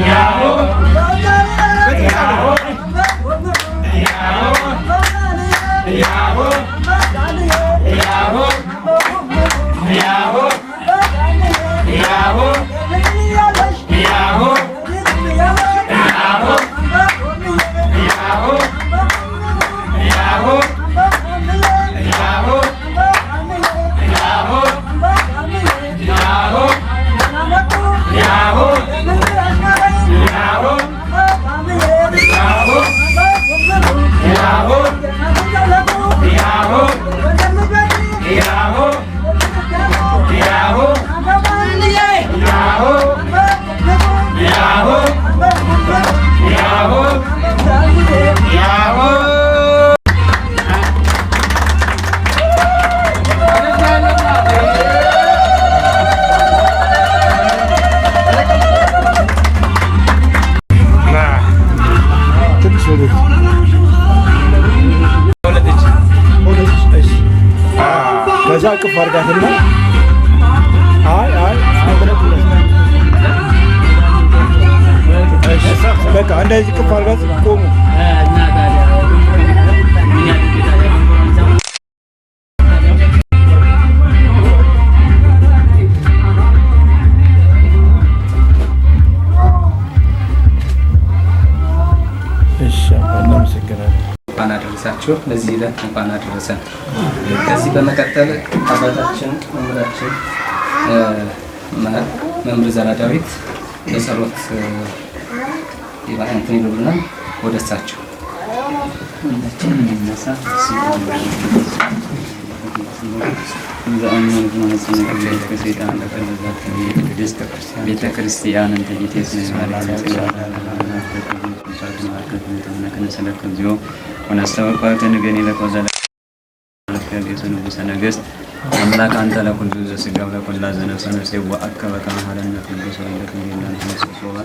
Yahoo! እንደዚህ ከፍ አድርጋችሁ ቆሙ። እንኳን አደረሳችሁ። ለዚህ ዕለት እንኳን አደረሰን። ከዚህ በመቀጠል አባታችን መምህራችን መምህር ዘራ ዳዊት በጸሎት ይባንትን ይሉና ወደ እሳቸው ቤተ ክርስቲያን አምላክ አንተ ለኩሉ ዘሥጋው ለኩላ ዘነፍስ ነፍሴዋ አከበ ከመሃረነ ቅዱስ ወልደክ ሚላን ተሰሶባ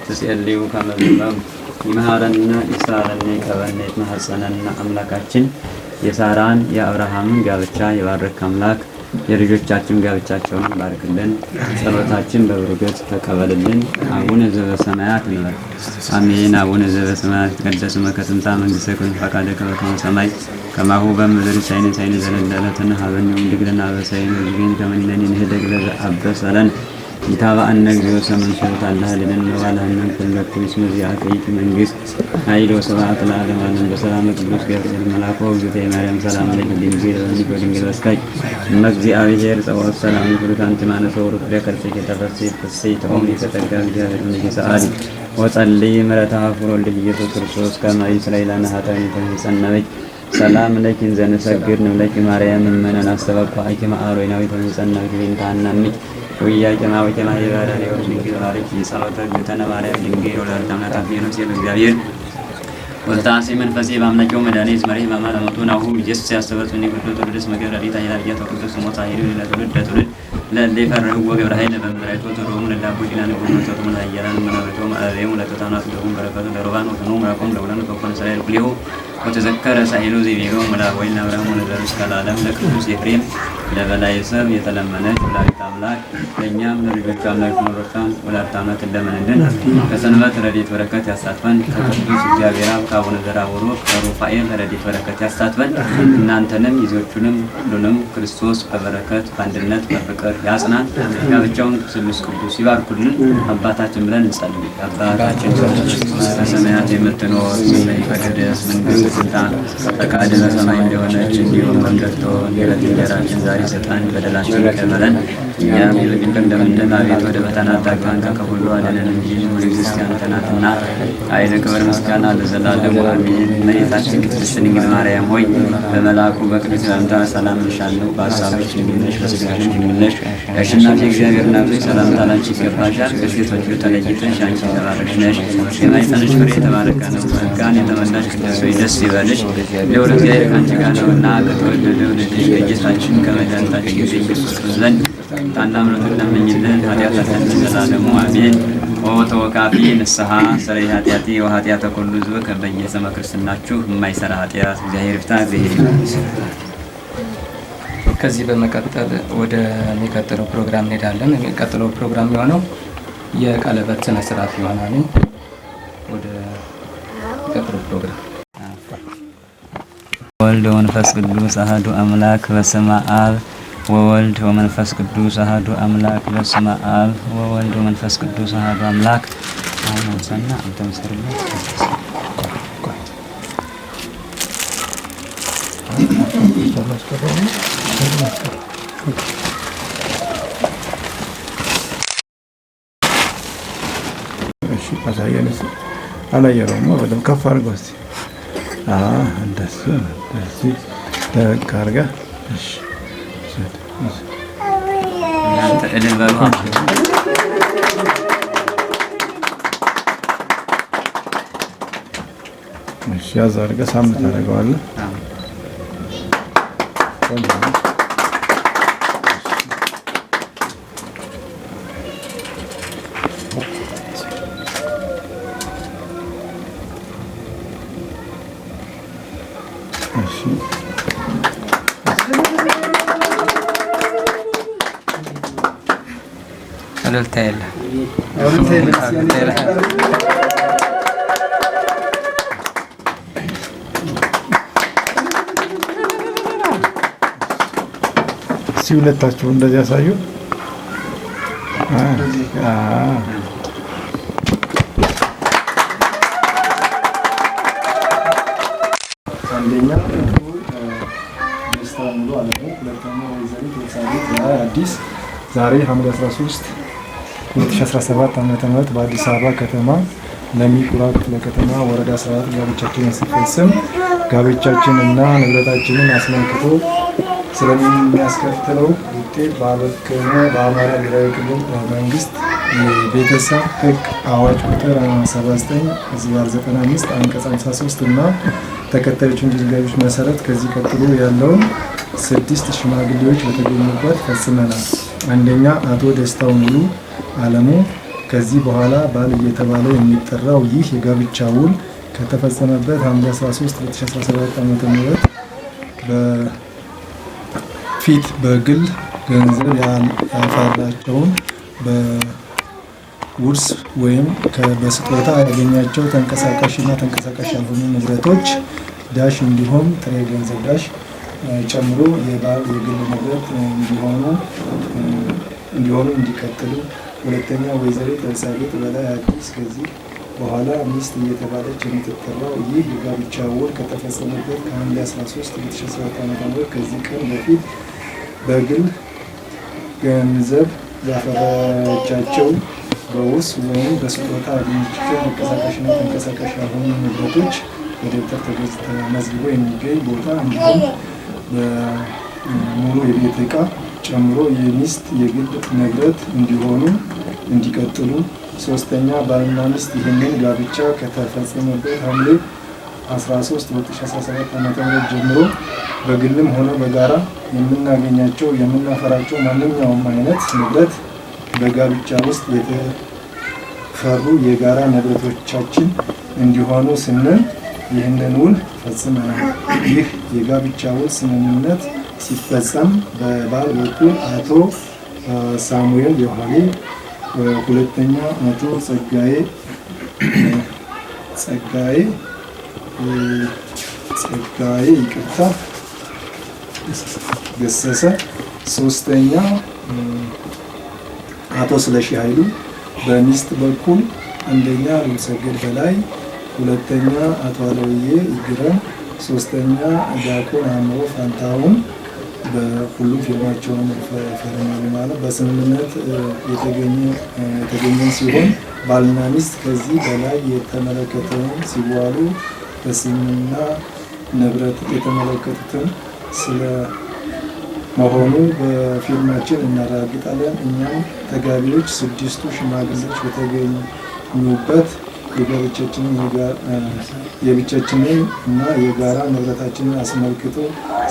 ተሰልዩ ከመዝባም ይመሃረና ይሳረነ ከበነት ማህፀነና አምላካችን የሳራን የአብርሃምን ጋብቻ የባረክ አምላክ የልጆቻችን ጋብቻቸውን ባርክልን፣ ጸሎታችን በበረከት ተቀበልልን። አቡነ ዘበሰማያት እንበል። አሜን። አቡነ ዘበሰማያት ይትቀደስ ስምከ ትምጻእ መንግሥትከ ወይኩን ፈቃድከ በከመ በሰማይ ከማሁ በምድር ሳይነ ዘለለዕለትነ ሀበነ ወኅድግ አበሳይነ ወጌን ከመ ንሕነኒ ንኅድግ ለዘአበሰለን ይታበአነ እግዚኦ ሰመንሸት አላህ ለለን ወባልሃነ ኩለኩ እስመ ዚአከ ይእቲ መንግሥት ኃይል ወስብሐት ለዓለመ ዓለም በሰላም ቅዱስ ገብርኤል መልአኩ እግዝእትየ ማርያም ሰላም ለኪ ድንግል ወድንግል በስካይ እመ እግዚአብሔር ጸባኦት ሰላም ይኩን አንቲ ማነሰ ወሩት ለከርሰ ከተፈሲ ፍስይ ተኦም የተጠጋ እግዚአብሔር ንጊሰአሊ ወጸልይ ምሕረተ አፍሮ ወልድ ኢየሱስ ክርስቶስ ከመ ይስረይ ለነ ኃጣውኢነ ተንጸነበይ ሰላም ለኪ ዘነሰግድ ንብለኪ ማርያም እመነን አስተባኳኪ ማአሮይናዊ ተንጸነበይ ቤንታናሚ ወያጀማ ወጀማ ይባላል ወድንግል ባረኪ ጸሎተ ግተነ ማርያም ድንግል ወላዲተ አምላክ አፍየኖስ የእግዚአብሔር ወታሲ መንፈሴ ባምናቸው መድኃኒት መሪ በማለመቱ ናሁ ኢየሱስ ያስተበጽኒ ቅዱስ ቅዱስ መገር ዳዊት አይላል ያተቁስ ሞታ ሄዱ ለትውልድ ለትውልድ ለለፈረው ወገብረ ኃይለ በመራይቶ ተሮሙ ለዳቦ ዲናን ጎመተቱ ማያራን መናበቶ ማአሬሙ ለተታናቱ ደቡን በረከቱ ለሮባን ወተኑ ምራቆም ለውላን ከፈን እስራኤል ኩሊሁ ወተዘከረ ሳይሉ ዚቤሮ መላወይና አብርሃም ወለዘሩስ ከላለም ለቅዱስ ኤፍሬም ለበላይ ሰብ የተለመነች ወላዲተ አምላክ ለእኛም ለልጆቿ አምላክ ኖሮታን ወላዲተ አምላክ እንደመነልን ከሰንበት ረድኤት በረከት ያሳትፈን። ከቅዱስ እግዚአብሔር አብ ከአቡነ ዘርአብሩክ ከሩፋኤል ረድኤት በረከት ያሳትፈን። እናንተንም ይዞቹንም ሁሉንም ክርስቶስ በበረከት በአንድነት በፍቅር ያጽናን። ጋብቻውን ስሉስ ቅዱስ ይባርኩልን። አባታችን ብለን እንጸልይ። አባታችን በሰማያት የምትኖር ስምህ ይቀደስ፣ መንግሥትህ ትምጣ፣ ፈቃድህ በሰማይ እንደሆነች እንዲሁም በምድር ትሁን። የዕለት እንጀራችንን ዛሬ ስጠን፣ በደላችንን ይቅር በለን እኛም ይቅር እንደምንል። አቤቱ ወደ ፈተና አታግባን፣ ከክፉ ሁሉ አድነን እንጂ መንግሥት ያንተ ናትና ኃይል፣ ክብር፣ ምስጋና ለዘላለሙ አሜን። እመቤታችን ቅድስት ድንግል ማርያም ሆይ በመልአኩ በቅዱስ ሰላምታ ሰላም እልሻለሁ። በሐሳብሽ ድንግል ነሽ፣ በሥጋሽም ድንግል ነሽ። አሸናፊ እግዚአብሔር እናት ሆይ ሰላምታ ላንቺ ይገባሻል። ከሴቶች ሁሉ ተለይተሽ አንቺ የተባረክሽ ነሽ፣ የማኅፀንሽ ፍሬ የተባረከ ነው። ጸጋን የተመላሽ ቅድስት ሆይ ደስ ይበልሽ፣ ልዑል እግዚአብሔር ከአንቺ ጋር ነውና ከተወደደው ልጅሽ ከጌታችን ከመድኃኒታችን ከኢየሱስ ክርስቶስ ዘንድ ታላቅ ምሕረቱን ለምኝልን ኃጢአታችንን ለዘላለሙ አሜን። ኦ ተወካፊ ንስሐ ሰረይ ኃጢአቴ ወኃጢአተ ኩሉ ሕዝብ በየስመ ክርስትናችሁ የማይሰራ ኃጢአት እግዚአብሔር ይፍታ። ከዚህ በመቀጠል ወደ የሚቀጥለው ፕሮግራም እንሄዳለን። የሚቀጥለው ፕሮግራም የሆነው የቀለበት ስነ ስርዓት ይሆናል። ወደ የሚቀጥለው ፕሮግራም ወልድ ወመንፈስ ቅዱስ አሐዱ አምላክ በስመ አብ ወወልድ ወመንፈስ ቅዱስ አሐዱ አምላክ በስመ አብ ወወልድ ወመንፈስ ቅዱስ አሐዱ አምላክ አሁን ሰና አንተ መስከረም እሺ አሳየንስ አላየረውም። በደም ከፍ አድርገው እስቲ እንደሱ እንደዚህ ተካርጋ እሺ እናንተ እልል በሉ። እሺ ያዝ አድርገህ ሳምንት ታደርገዋለህ። እልልታ የለ ሁለታችሁ እንደዚህ ያሳዩ። አንደኛ ደስታ ሙሉ አለሙ፣ ሁለተኛ ወይዘሪት ኤልሳቤጥ አዲስ። ዛሬ ሐምሌ 13 2017 ዓ.ም በአዲስ አበባ ከተማ ለሚ ኩራ ክፍለ ከተማ ወረዳ 14 ጋብቻችንን ስንፈጽም ጋብቻችን እና ንብረታችንን አስመልክቶ ስለሚያስከትለው ውጤት ባበከነ በአማራ ብሔራዊ ክልል መንግስት የቤተሰብ ሕግ አዋጅ ቁጥር 79/95 አንቀጽ 53 እና ተከታዮችን ድንጋጌዎች መሰረት ከዚህ ቀጥሎ ያለውን 6 ሽማግሌዎች በተገኙበት ፈጽመናል። አንደኛ አቶ ደስታው ሙሉ አለሙ። ከዚህ በኋላ ባል እየተባለ የሚጠራው ይህ የጋብቻ ውል ከተፈጸመበት ሐምሌ 13 2017 ዓ.ም በፊት በግል ገንዘብ ያፈራቸውን በውርስ ወይም በስጦታ ያገኛቸው ተንቀሳቃሽና ተንቀሳቃሽ ያልሆኑ ንብረቶች ዳሽ እንዲሁም ጥሬ ገንዘብ ዳሽ ጨምሮ የባል የግል ንብረት እንዲሆኑ እንዲቀጥሉ። ሁለተኛ ወይዘሪት ኤልሳቤጥ በላይ አዲስ ከዚህ በኋላ ሚስት እየተባለች የምትጠራው ይህ የጋብቻ ውል ከተፈጸመበት ከሐምሌ 13 2017 ዓ.ም ከዚህ ቀን በፊት በግል ገንዘብ ያፈራቻቸው በውርስ ወይም በስጦታ ያገኘቻቸው ተንቀሳቃሽና ተንቀሳቃሽ ያልሆኑ ንብረቶች በደብተር ተመዝግበው የሚገኝ ቦታ እንዲሁም በሙሉ የቤት ዕቃ ጨምሮ የሚስት የግል ንብረት እንዲሆኑ እንዲቀጥሉ። ሶስተኛ ባልና ሚስት ይህንን ጋብቻ ከተፈጸመበት ሐምሌ 13 2017 ዓ.ም ጀምሮ በግልም ሆነ በጋራ የምናገኛቸው የምናፈራቸው ማንኛውም አይነት ንብረት በጋብቻ ውስጥ የተፈሩ የጋራ ንብረቶቻችን እንዲሆኑ ስንል ይህንን ውል ፈጽመናል። ይህ የጋብቻ ውል ስምምነት ሲፈጸም በባል በኩል አቶ ሳሙኤል ዮሐኔ፣ ሁለተኛ አቶ ጸጋዬ ይቅርታ ገሰሰ፣ ሶስተኛ አቶ ስለሺ ኃይሉ፣ በሚስት በኩል አንደኛ ልዑልሰገድ በላይ፣ ሁለተኛ አቶ አለውዬ ይግረም፣ ሶስተኛ ዲያቆን አእምሮ ፋንታሁን በሁሉም ፊርማቸውን ፈርመዋል ማለት በስምምነት የተገኘ ሲሆን ባልና ሚስት ከዚህ በላይ የተመለከተውን ሲዋሉ በስምና ንብረት የተመለከቱትን ስለመሆኑ በፊርማችን እናረጋግጣለን። እኛም ተጋቢዎች ስድስቱ ሽማግሌዎች በተገኙበት የብቻችንን እና የጋራ ንብረታችንን አስመልክቶ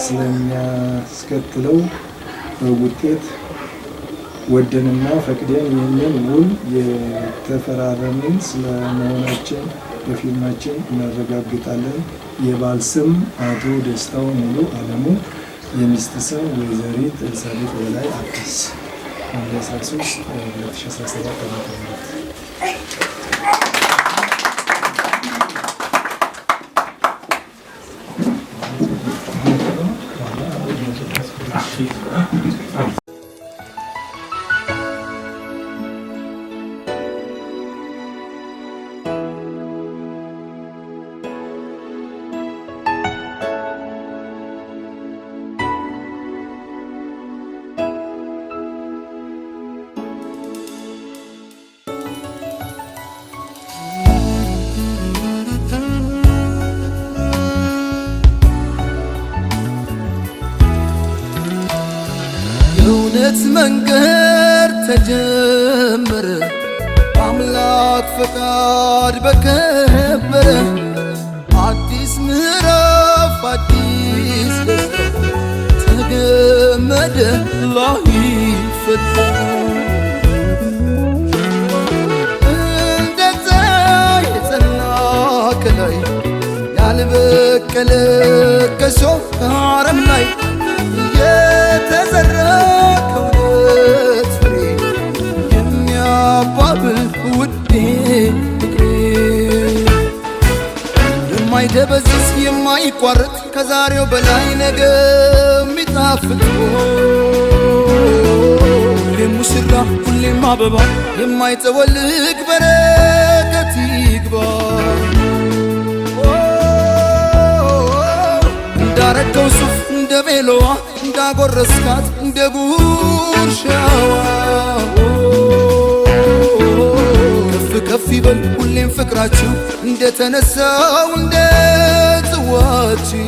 ስለሚያስከትለው ውጤት ወደንና ፈቅደን ይህንን ውል የተፈራረምን ስለመሆናችን በፊርማችን እናረጋግጣለን። የባል ስም አቶ ደስታው ሙሉ አለሙ፣ የሚስት ስም ወይዘሪት ኤልሳቤጥ በላይ አዲስ። 13 2017 ዓ.ም የእውነት መንገድ ተጀመረ፣ አምላክ ፈቃድ በከበረ አዲስ ምዕራፍ አዲስ ደስታ ተገመደ ላይፈታ እንደ ፀሐይ የጸና ከላይ ያልበቀለ ከሾህ አረም ላይ የተዘራ ከእውነት ፍሬ የሚያባብል ውዴ ፍቅሬ የማይቋረጥ ከዛሬው በላይ ነገ የሚጣፍጥ ሁሌም ሙሽራ ሁሌም አበባ የማይጠወልግ በረከት ይግባ እንዳረገው ሱፍ እንደ ቬሎዋ እንዳጎረስካት እንደ ጉርሻዋ ከፍ ከፍ ይበል ሁሌም ፍቅራችሁ እንደተነሳው እንደ ጽዋችሁ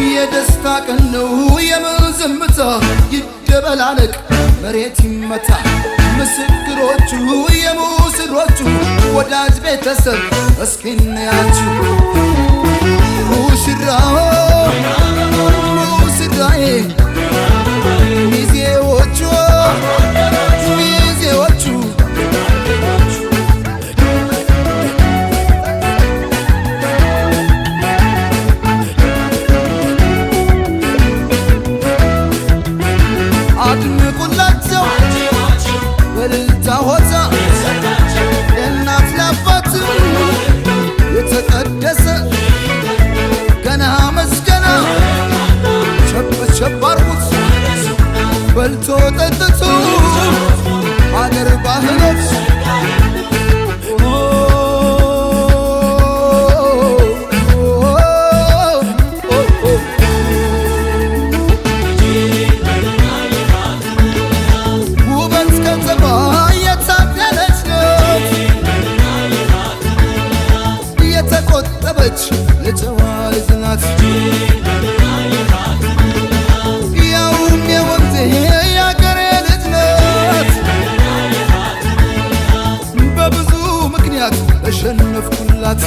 የደስታ ቀን ነው የምን ዝምታ ይደበላለቅ መሬት ይመታ ምስክሮቹ የሙስሮቹ ወዳጅ ቤተሰብ እስኪ እንያችሁ ሙሽራው ሙሽራዬ ሚዜዎቹ ሚዜዎቹ አድምቁላቸው በልልታ ሆታ ለእናት ለአባት የተቀደሰ ገና መስገና ቸብ ቸብ አርጉት በልቶ ጠጥቶ አገር ባህሎች ውበት ከተማ የታደለች ናት የተቆጠበች የጨዋ ልጅ ናት ያውም የወንዜ ያገሬ ልጅ ናት በብዙ ምክንያት ተሸነፍኩላት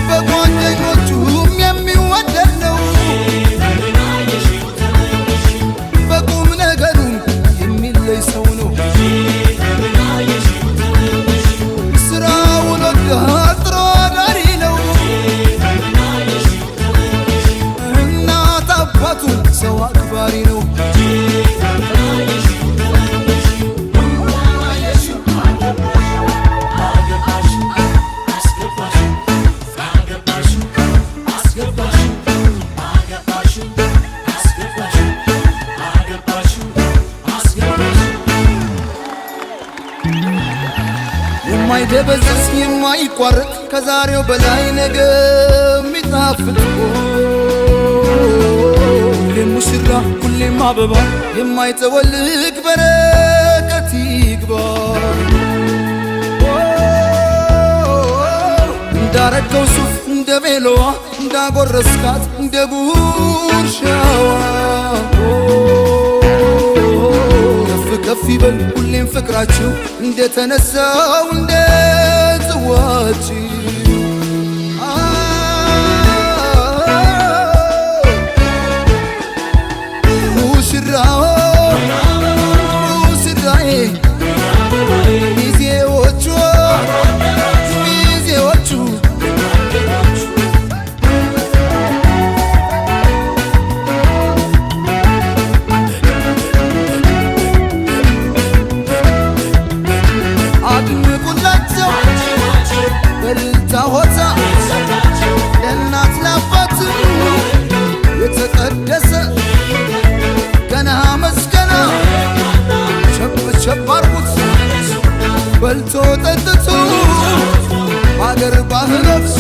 በጓደኞቹም የሚወደድ ነው በቁም ነገሩም የሚለይ ሰው ነው ስራውን ወዳድ ጥሩ አዳሪ ነው እናት አባቱን ሰው አክባሪ ነው የማይደበዝዝ የማይቋረጥ ከዛሬው በላይ ነገ የሚጣፍጥ ሁሌም ሙሽራ ሁሌም አበባ የማይጠወልግ በረከት ይግባ እንዳረገው ሱፍ እንደ ቬሎዋ እንዳጎረስካት እንደ ጉርሻዋ ከፍ ይበል ሁሌም ፍቅራችሁ እንደተነሳው እንደ ጽዋችሁ ሙሽራው ሙሽራዬ ሚዜዎቹ ሚዜዎቹ አድምቁላቸው በልልታ ሆታ ለእናት ለአባት የተቀደሰ ገና መስገና ቸብ ቸብ አርጉት በልቶ ጠጥቶ አገር ባህሎች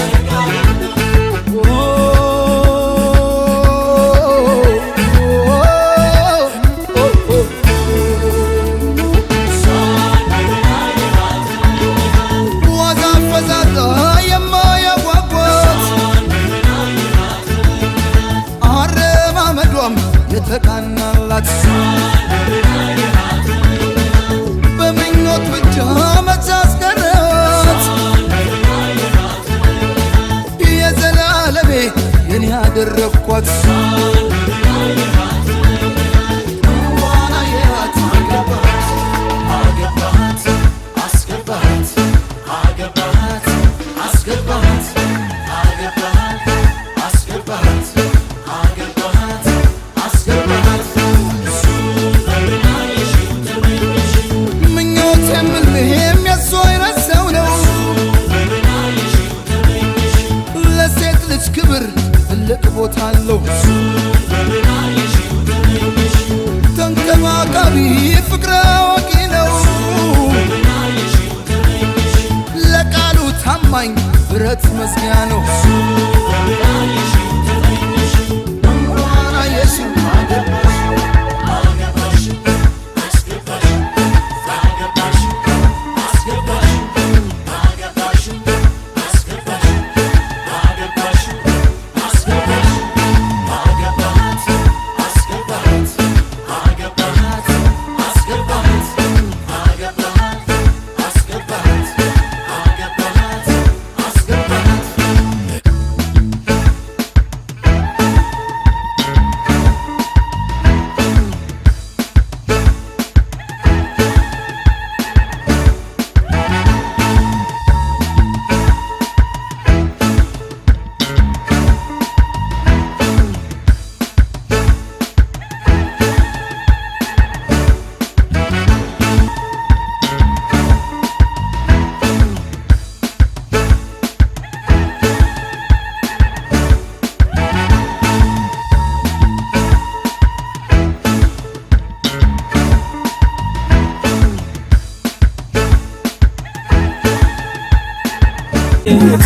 የተቃናላት በምኞት ብቻ መቻስቀረት የዘላለሜ የኔ ያደረግኳት ዋና ትልቅ ቦታ አለው ተንከባካቢ ፍቅር አዋቂ ነው ለቃሉ ታማኝ ብረት መዝጊያ ነው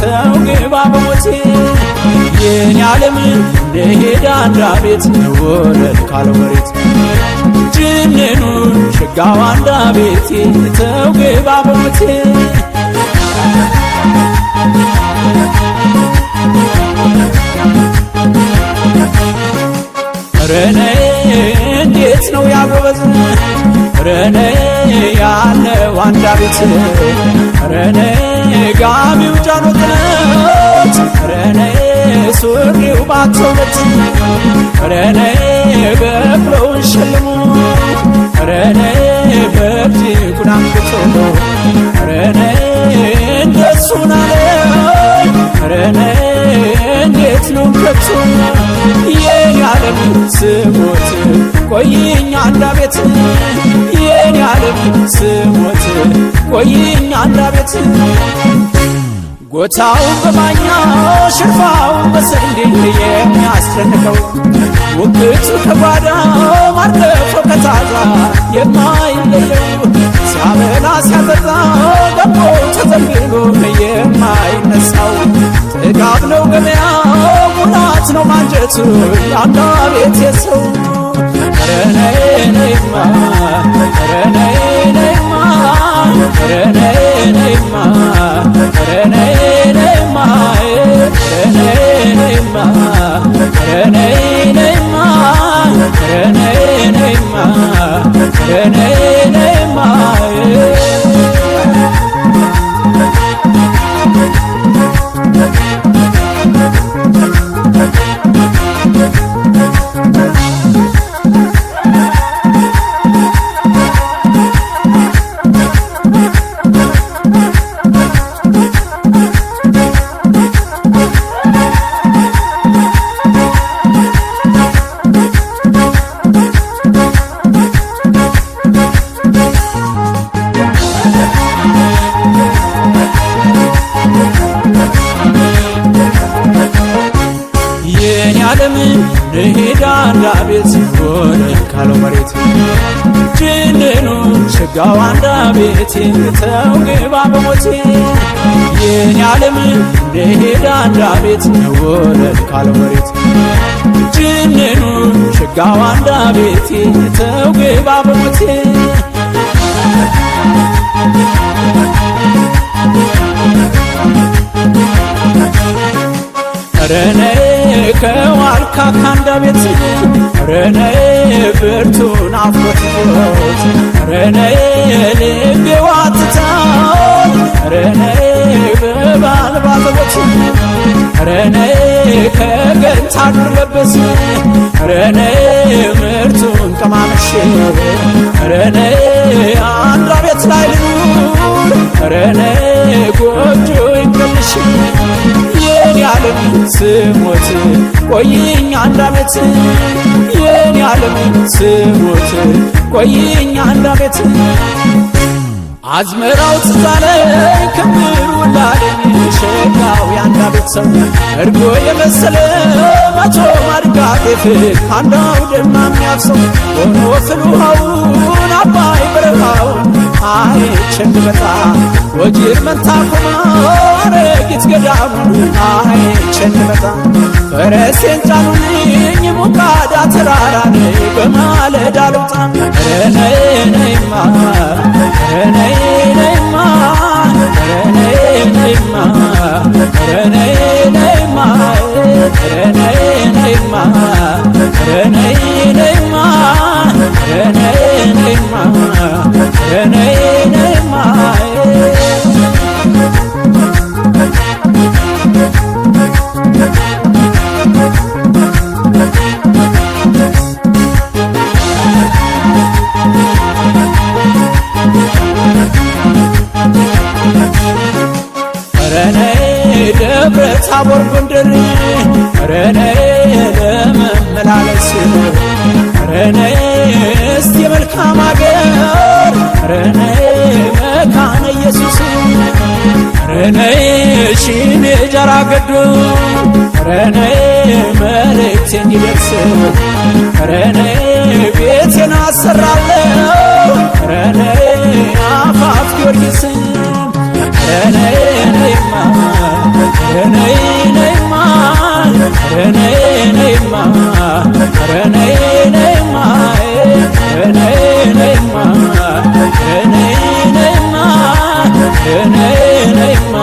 ተውግባ በሞቴ የኔ ዓለም እንደሄዳ አንዳቤት ወረድ ካለው መሬት ጅንኑ ሽጋው አንዳቤቴ ተውግባ በሞቴ ረኔ እንዴት ነው ያጎበዝ ረኔ ያለው አንዳቤት ረኔ ጋቢው ጃኖት ረኔ ሱሪው ባቶለት ረኔ በብሎን ሸልሞ ረኔ በብዚ ጉናምቶ ረኔ እንደሱና ረኔ እንዴት ነው ከቶ የኔ ዓለም ስሞት ቆይኛ አንዳቤት የኔ ዓለም ስሞት ቆይኛ አንዳቤት ጎታውን በማኛ ሽርፋውን በስንዴ የሚያስጨንቀው ውቅቱ ከጓዳ ማርደፎ ከታዛ የማይለየው ሲያበላ ሲያጠጣ ደሞ ተዘንብሎ የማይነሳው ጥጋብ ነው ገበያው ሙላት ነው ማንጀቱ የአንዳቤት የሰው ረነይነይማ ረነይነይማ ረነይነይማ ረነይነይማ ረነይነይማ ረነይነይማ ረነይነይማ ረነይነይማ አንዳቤት ወረድ ካለው መሬት ጅንኑ ሽጋው አንዳቤቴ ተውግባ በሞቴ የኔ ዓለም እንደሄዳ አንዳቤት ወረድ ካለው መሬት ጅንኑ ሽጋው አንዳቤቴ ተውግባ በሞቴ ረኔ ከዋልካ ካንዳቤት ረኔ ብርቱን አፍሮት ረኔ ልቤ ዋትታው ረኔ በባልባዘቦት ረኔ ከገንታ ዱር ለበስ ረኔ ምርቱን ቀማምሼ ረኔ አንዳቤት ላይ ልኑር ረኔ ጎጆ ይቀልሽ የኔ ዓለም ስሞት ቆይኝ አንዳቤት የኔ ዓለም ስሞት ቆይኝ አንዳቤት አዝመራው ትዛለኝ ክምሩ ላለኝ ሸጋው ያንዳቤት ሰው እርጎ የመሰለ መቶ ማድጋ ጤፍ ካንድ አውድማ የሚያፍሰው ሆኖ ፍል ውሃውን አባይ በረሃውን አይቼ እንድመጣ ወጅር መንታ ቆማ አረጊት ገዳሙን አይቼ እንድመጣ ፈረሴን ጫኑልኝ ሙቃዳ ተራራን በማለዳ ልውጣ ነይ ነይማ ነይ ነይማ ነይ ነይማ ነይ ነይማ ነይ ነይማ ነይ ነይማ ነይ ነይማ ነይ ነይማ ደብረ ታቦር ጎንደር ረኔ ለመመላለስ ረኔ እስቲ መልካም አገር ረኔ መካነ ኢየሱስ ረኔ ሺኔ ጀራ ገዱ ረኔ መልእክቴ እንዲደርስ ረኔ ቤቴን አሰራለሁ ረኔ አፋፍ ጊዮርጊስ ረኔ ነይማ ነይ ነይማ ነይ ነይማ ነይ ነይማ ነይ ነይማ ነይ ነይማ ነይ ነይማ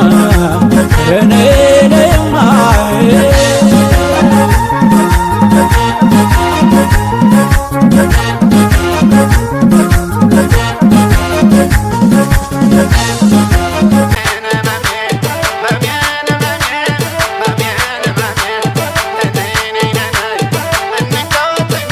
ነይ ነይማ Go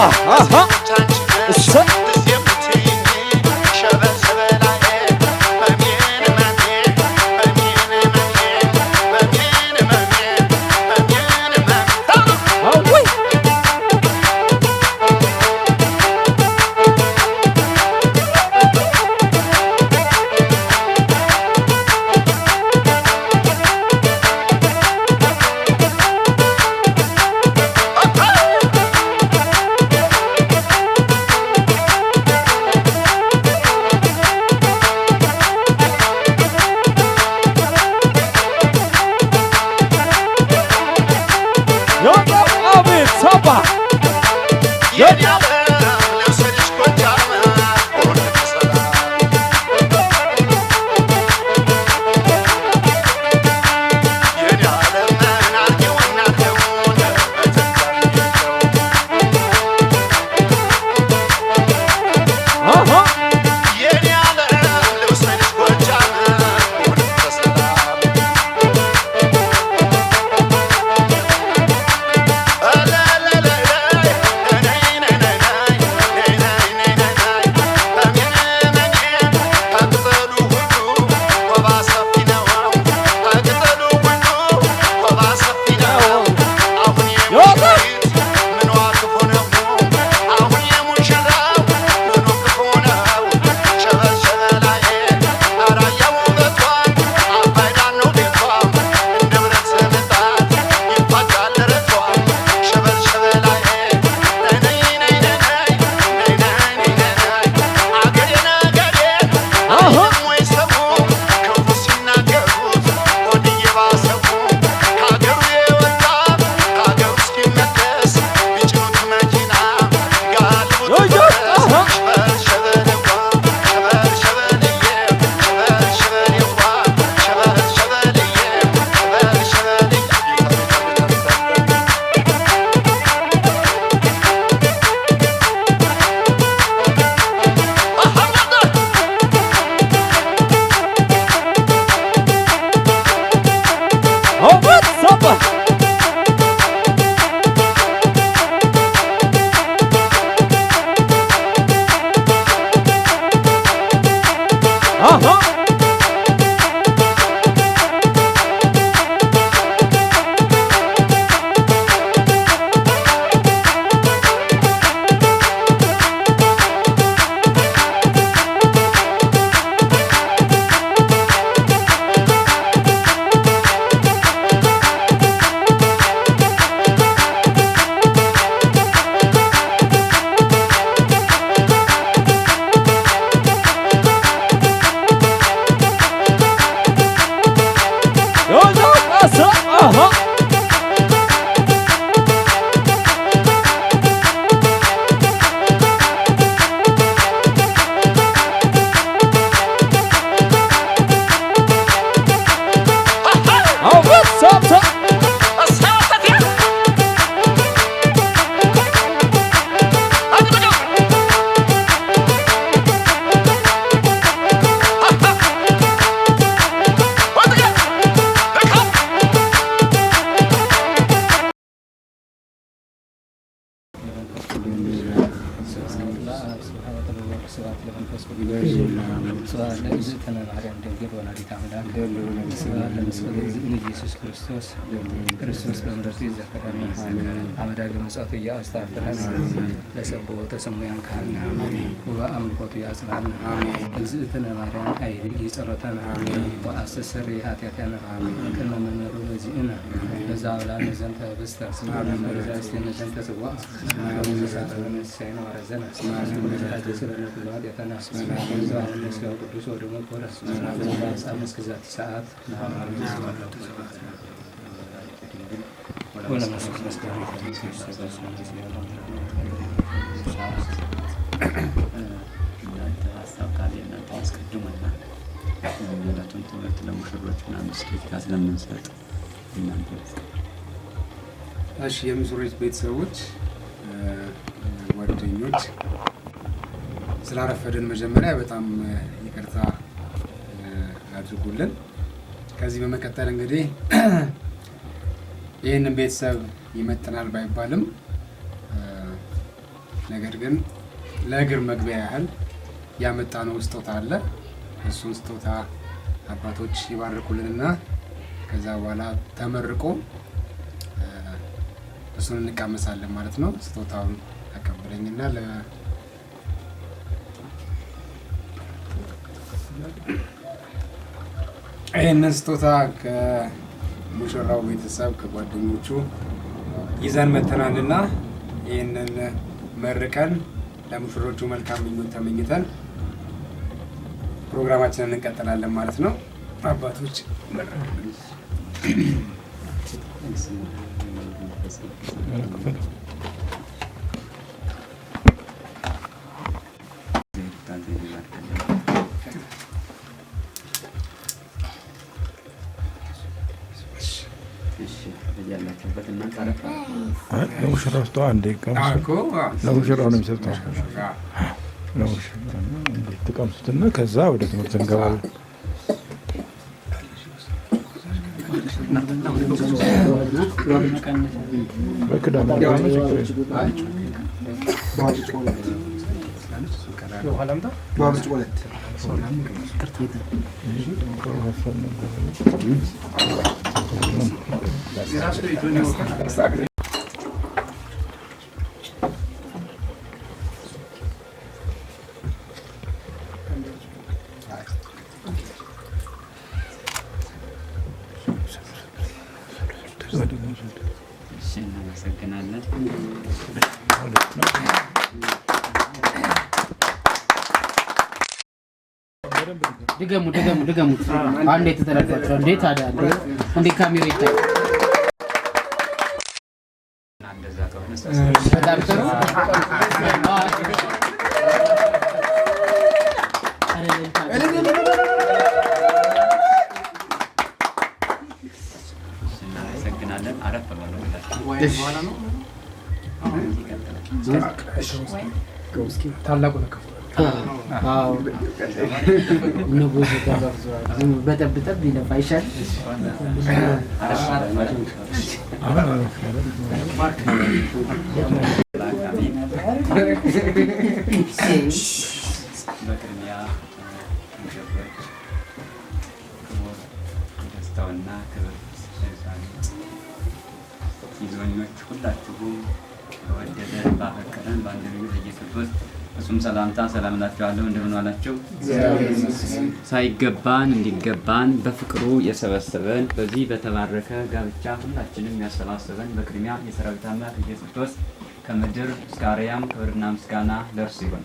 aha እሰይ ኢየሱስ ክርስቶስ ክርስቶስ በምሕረቱ ይዘከረን አመዳገ መጻቱ ያስተፍረን ለሰቦ ተሰሙያን ካህን ወበአምልኮቱ ያጽናን እግዝእትነ ማርያም አይል ይጸረተን ወአስተሰሪ ኃጢአተነ ከመ መንበሩ ለዚእነ በዛ ብላን ዘንተ በስተ ረዛስቴነ ዘንተ ጽዋ ወመሳተነ ሳይነ ወረዘነ ስለነ ኩላት የተና ወዛን መስለው ቅዱስ ወደሞ ወረስ ወዛን እስከዛት ሰዓት ወላ መስከረም ሁለቱን ትምህርት ለሙሽሮች ምናምን ስኬታ ስለምንሰጥ እናንተ እሺ የሙሽሮች ቤተሰቦች ጓደኞች ስላረፈድን መጀመሪያ በጣም ይቅርታ አድርጉልን። ከዚህ በመቀጠል እንግዲህ ይህንን ቤተሰብ ይመጥናል ባይባልም ነገር ግን ለእግር መግቢያ ያህል ያመጣነው ስጦታ አለ። እሱን ስጦታ አባቶች ይባርኩልንና ከዛ በኋላ ተመርቆ እሱን እንቃመሳለን ማለት ነው። ስጦታውን አቀበለኝና ይህንን ስጦታ ከሙሽራው ቤተሰብ ከጓደኞቹ ይዘን መተናልና ይህንን መርቀን ለሙሽሮቹ መልካም ምኞት ተመኝተን ፕሮግራማችንን እንቀጥላለን ማለት ነው። አባቶች ለሙሽራው ስጠው አንዴ ለሙሽራው ነው የሚሰጠው። ለሙሽራው እንዴት ተቀምሱትና ከዛ ወደ ትምህርት እንገባለን። በክዳን እናመሰግናለን። ድገሙ። አንዴ ተተላልፋችሁ እንዴ ታዲያ እንዴ ካሜራ ይታይ። በጣም ጥሩ። እናመሰግናለን። አረፍ በሉ። ታላቁ ነው። አዎ ንጉስ ተባብዟል። በጠብጠብ ይለፋ ይሻል። በቅድሚያ ሙሽሮች ክቡር ደስታውና ክብር ይዞኞች ሁላችሁም በወደደን ባፈቀረን በአንድ ልጁ በኢየሱስ ክርስቶስ ፍጹም ሰላምታ ሰላም እላችኋለሁ። እንደምን ዋላችሁ? ሳይገባን እንዲገባን በፍቅሩ የሰበሰበን በዚህ በተባረከ ጋብቻ ሁላችንም ያሰባሰበን በቅድሚያ የሰራዊት አምላክ ኢየሱስ ክርስቶስ ከምድር እስከ አርያም ክብርና ምስጋና ለእርሱ ይሁን።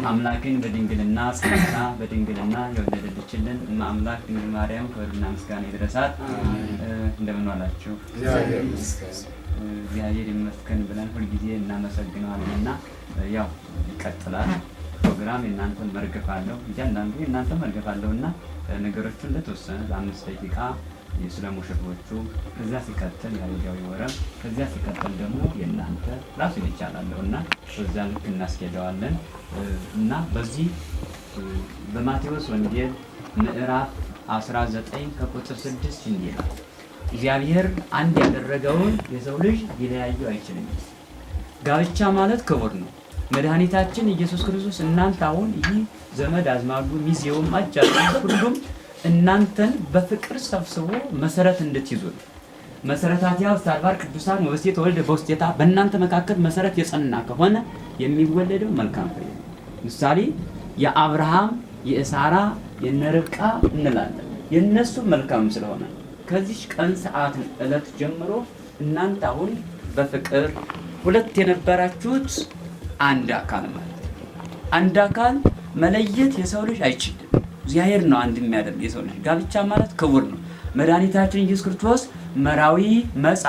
አምላክን በድንግልና ጸንሳ በድንግልና የወለደችልን እማ አምላክ ድንግል ማርያም ክብርና ምስጋና ይድረሳት። እንደምን ዋላችሁ? እግዚአብሔር ይመስገን ብለን ሁልጊዜ እናመሰግነዋለንና ያው ይቀጥላል ፕሮግራም። የእናንተን መርገፍ አለው እያንዳንዱ የእናንተን መርገፍ አለውና ነገሮቹን ለተወሰነ ለ5 ደቂቃ ስለ ሙሽሮቹ፣ ከዚያ ሲቀጥል ያሬዳዊ ወረብ፣ ከዚያ ሲቀጥል ደግሞ የእናንተ ራሱ ይቻላለውና በዚያ ልክ እናስኬደዋለን እና በዚህ በማቴዎስ ወንጌል ምዕራፍ 19 ከቁጥር 6 እንዲህ ይላል፣ እግዚአብሔር አንድ ያደረገውን የሰው ልጅ ሊለያየው አይችልም። ጋብቻ ማለት ክቡር ነው። መድኃኒታችን ኢየሱስ ክርስቶስ እናንተ አሁን ይህ ዘመድ አዝማዱ ሚዜውም አጃሉ ሁሉም እናንተን በፍቅር ሰብስቦ መሰረት እንድትይዙ ነው። መሰረታቲያ ወስታልባር ቅዱሳን ወበሴት ተወልደ በውስጤታ በእናንተ መካከል መሰረት የጸና ከሆነ የሚወለደው መልካም ፍሬ ነው። ምሳሌ የአብርሃም የእሳራ የነርብቃ እንላለን። የነሱ መልካም ስለሆነ ከዚህ ቀን ሰዓት ዕለት ጀምሮ እናንተ አሁን በፍቅር ሁለት የነበራችሁት አንድ አካል ማለት ነው። አንድ አካል መለየት የሰው ልጅ አይችልም። እግዚአብሔር ነው አንድ የሚያደርግ የሰው ልጅ። ጋብቻ ማለት ክቡር ነው። መድኃኒታችን ኢየሱስ ክርስቶስ መራዊ መጻ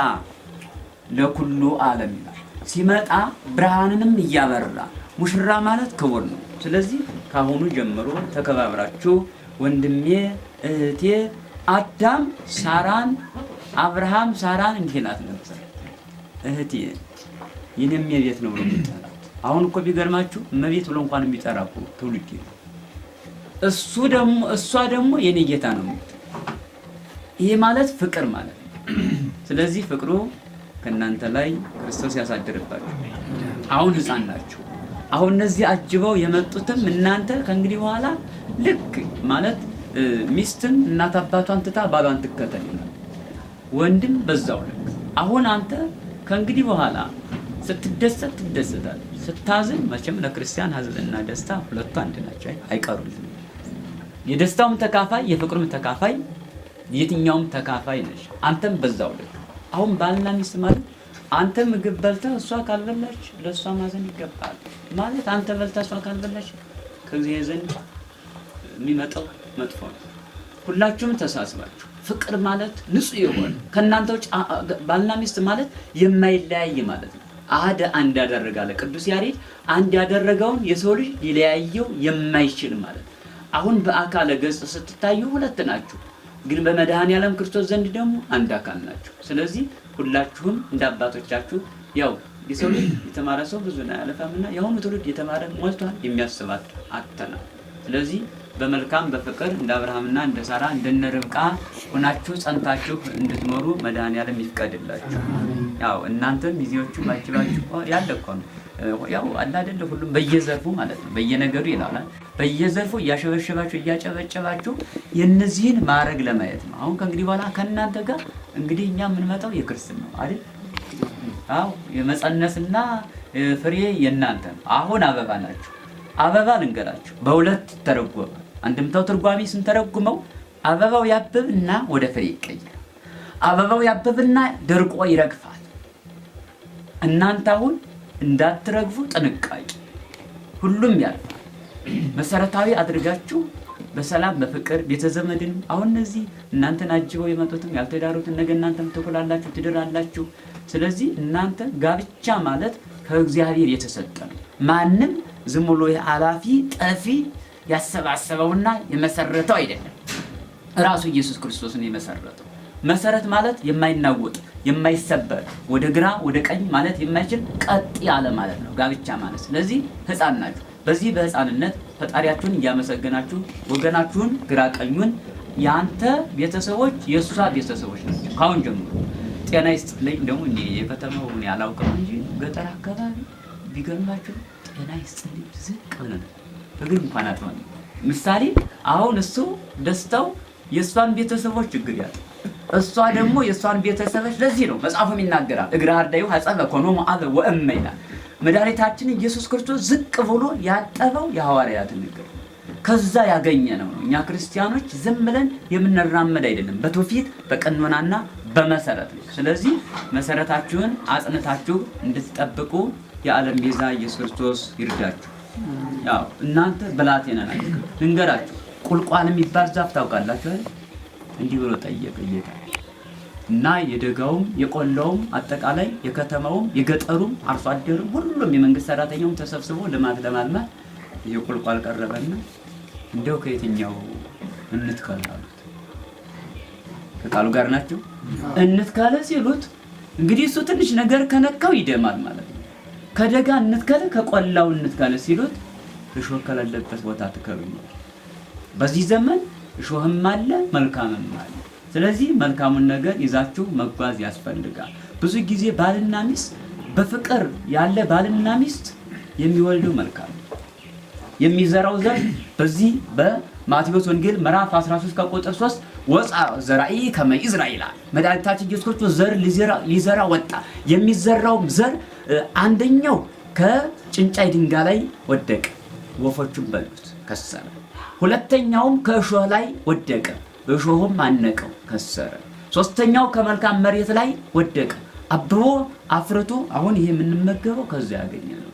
ለኩሉ ዓለም ይላል። ሲመጣ ብርሃንንም እያበራ ሙሽራ ማለት ክቡር ነው። ስለዚህ ካሁኑ ጀምሮ ተከባብራችሁ ወንድሜ እህቴ አዳም ሳራን አብርሃም ሳራን እንዲህ ይላት ነበር፣ እህቴ የኔም የቤት ነው ብሎ የሚጠራት። አሁን እኮ ቢገርማችሁ እመቤት ብሎ እንኳን የሚጠራ እኮ ትውልድ ነው። እሷ ደግሞ የኔ ጌታ ነው። ይሄ ማለት ፍቅር ማለት ነው። ስለዚህ ፍቅሩ ከእናንተ ላይ ክርስቶስ ያሳድርባችሁ። አሁን ሕፃን ናችሁ። አሁን እነዚህ አጅበው የመጡትም እናንተ ከእንግዲህ በኋላ ልክ ማለት ሚስትም እናት አባቷን ትታ ባሏን ትከተል ይላል። ወንድም በዛው ልክ። አሁን አንተ ከእንግዲህ በኋላ ስትደሰት ትደሰታለህ፣ ስታዝን መቼም ለክርስቲያን ሀዘንና ደስታ ሁለቱ አንድ ናቸው፣ አይቀሩም። የደስታውም ተካፋይ የፍቅሩም ተካፋይ የትኛውም ተካፋይ ነሽ። አንተም በዛው ልክ። አሁን ባልና ሚስት ማለት አንተ ምግብ በልተህ እሷ ካልበላች ለእሷ ማዘን ይገባል ማለት አንተ በልተህ እሷ ካልበላች ከእግዚአብሔር ዘንድ የሚመጣው መጥፎ ነው። ሁላችሁም ተሳስባችሁ ፍቅር ማለት ንጹህ የሆነ ከእናንተ ውጭ ባልና ሚስት ማለት የማይለያይ ማለት ነው። አንድ ያደረጋለ ቅዱስ ያሬድ አንድ ያደረገውን የሰው ልጅ ሊለያየው የማይችል ማለት። አሁን በአካለ ገጽ ስትታዩ ሁለት ናችሁ፣ ግን በመድኃኔዓለም ክርስቶስ ዘንድ ደግሞ አንድ አካል ናችሁ። ስለዚህ ሁላችሁም እንደ አባቶቻችሁ ያው የሰው ልጅ የተማረ ሰው ብዙ ነው ያለፋምና የአሁኑ ትውልድ የተማረ ሞልቷል፣ የሚያስባት አጥተናል። ስለዚህ በመልካም በፍቅር እንደ አብርሃምና እንደ ሳራ እንደነ ርብቃ ሆናችሁ ጸንታችሁ እንድትኖሩ መድኃኔዓለም ይፍቀድላችሁ። ያው እናንተም ጊዜዎቹ ባችባችሁ ያለ እኮ ነው ያው አላ አይደለ ሁሉም በየዘርፉ ማለት ነው በየነገሩ ይላል በየዘርፉ እያሸበሸባችሁ እያጨበጨባችሁ የነዚህን ማረግ ለማየት ነው። አሁን ከእንግዲህ በኋላ ከእናንተ ጋር እንግዲህ እኛ የምንመጣው የክርስትና ነው አይደል? አዎ የመጸነስና ፍሬ የእናንተ ነው። አሁን አበባ ናችሁ። አበባ ልንገራችሁ በሁለት ተረጎመ። አንድምታው ትርጓሜ ስንተረጉመው አበባው ያብብና ወደ ፍሬ ይቀየራል። አበባው ያብብና ደርቆ ይረግፋል። እናንተ አሁን እንዳትረግፉ ጥንቃቄ፣ ሁሉም ያልፋል። መሰረታዊ አድርጋችሁ በሰላም በፍቅር ቤተዘመድን አሁን እነዚህ እናንተን አጅበው የመጡትም ያልተዳሩትን ነገ እናንተም ትኩላላችሁ ትድራላችሁ። ስለዚህ እናንተ ጋብቻ ማለት ከእግዚአብሔር የተሰጠ ነው። ማንም ዝም ብሎ ኃላፊ ጠፊ ያሰባሰበውና የመሰረተው አይደለም። ራሱ ኢየሱስ ክርስቶስን የመሰረተው መሰረት ማለት የማይናወጥ የማይሰበር ወደ ግራ ወደ ቀኝ ማለት የማይችል ቀጥ ያለ ማለት ነው ጋብቻ ማለት። ስለዚህ ሕፃን ናችሁ። በዚህ በሕፃንነት ፈጣሪያችሁን እያመሰገናችሁ ወገናችሁን ግራ ቀኙን ያንተ ቤተሰቦች የእሷ ቤተሰቦች ናቸው። ካሁን ጀምሮ ጤና ይስጥልኝ። ደግሞ እኔ የከተማው እኔ አላውቅም እንጂ ገጠር አካባቢ ቢገርማችሁ ጤና ይስጥልኝ ዝቅ ብለን እግር እንኳን አጥቷል። ምሳሌ አሁን እሱ ደስታው የእሷን ቤተሰቦች ችግር ያለ እሷ ደግሞ የእሷን ቤተሰቦች። ለዚህ ነው መጽሐፉም ይናገራል እግረ አርዳዩ ሐጸበ ኮኖሙ አበ ወእመ ይላል። መድኃኒታችን ኢየሱስ ክርስቶስ ዝቅ ብሎ ያጠበው የሐዋርያትን እግር ከዛ ያገኘ ነው። እኛ ክርስቲያኖች ዝም ብለን የምንራመድ አይደለም፣ በትውፊት በቀኖናና በመሰረት ነው። ስለዚህ መሰረታችሁን አጽንታችሁ እንድትጠብቁ የዓለም ቤዛ ኢየሱስ ክርስቶስ ይርዳችሁ። ያው እናንተ ብላቴና ናችሁ። ልንገራችሁ ቁልቋል የሚባል ዛፍ ታውቃላችሁ አይደል? እንዲህ ብሎ ጠየቀ ጌታ እና የደጋውም የቆላውም አጠቃላይ የከተማውም የገጠሩም አርሶ አደሩም ሁሉም የመንግስት ሰራተኛውም ተሰብስቦ ልማት ለማልማት የቁልቋል ቀረበና እንደው ከየትኛው እንትከላሉት? ከቃሉ ጋር ናቸው። እንትከለ ሲሉት እንግዲህ እሱ ትንሽ ነገር ከነካው ይደማል ማለት ነው። ከደጋ እንትከለ ከቆላው እንትከለ ሲሉት እሾህ ከሌለበት ቦታ ትከሉኝ። በዚህ ዘመን እሾህም አለ መልካምም አለ። ስለዚህ መልካሙን ነገር ይዛችሁ መጓዝ ያስፈልጋል። ብዙ ጊዜ ባልና ሚስት በፍቅር ያለ ባልና ሚስት የሚወልደው መልካም የሚዘራው ዘር በዚህ በማቴዎስ ወንጌል ምዕራፍ 13 ከቁጥር 3 ወፃ ዘራኢ ከመ ኢዝራኤል መድኃኒታችን ኢየሱስ ክርስቶስ ዘር ሊዘራ ወጣ። የሚዘራው ዘር አንደኛው ከጭንጫይ ድንጋይ ላይ ወደቀ፣ ወፎቹም በሉት ከሰረ። ሁለተኛውም ከእሾህ ላይ ወደቀ፣ እሾሁም አነቀው ከሰረ። ሶስተኛው ከመልካም መሬት ላይ ወደቀ፣ አብቦ አፍርቶ አሁን ይሄ የምንመገበው ከዛ ያገኘ ነው።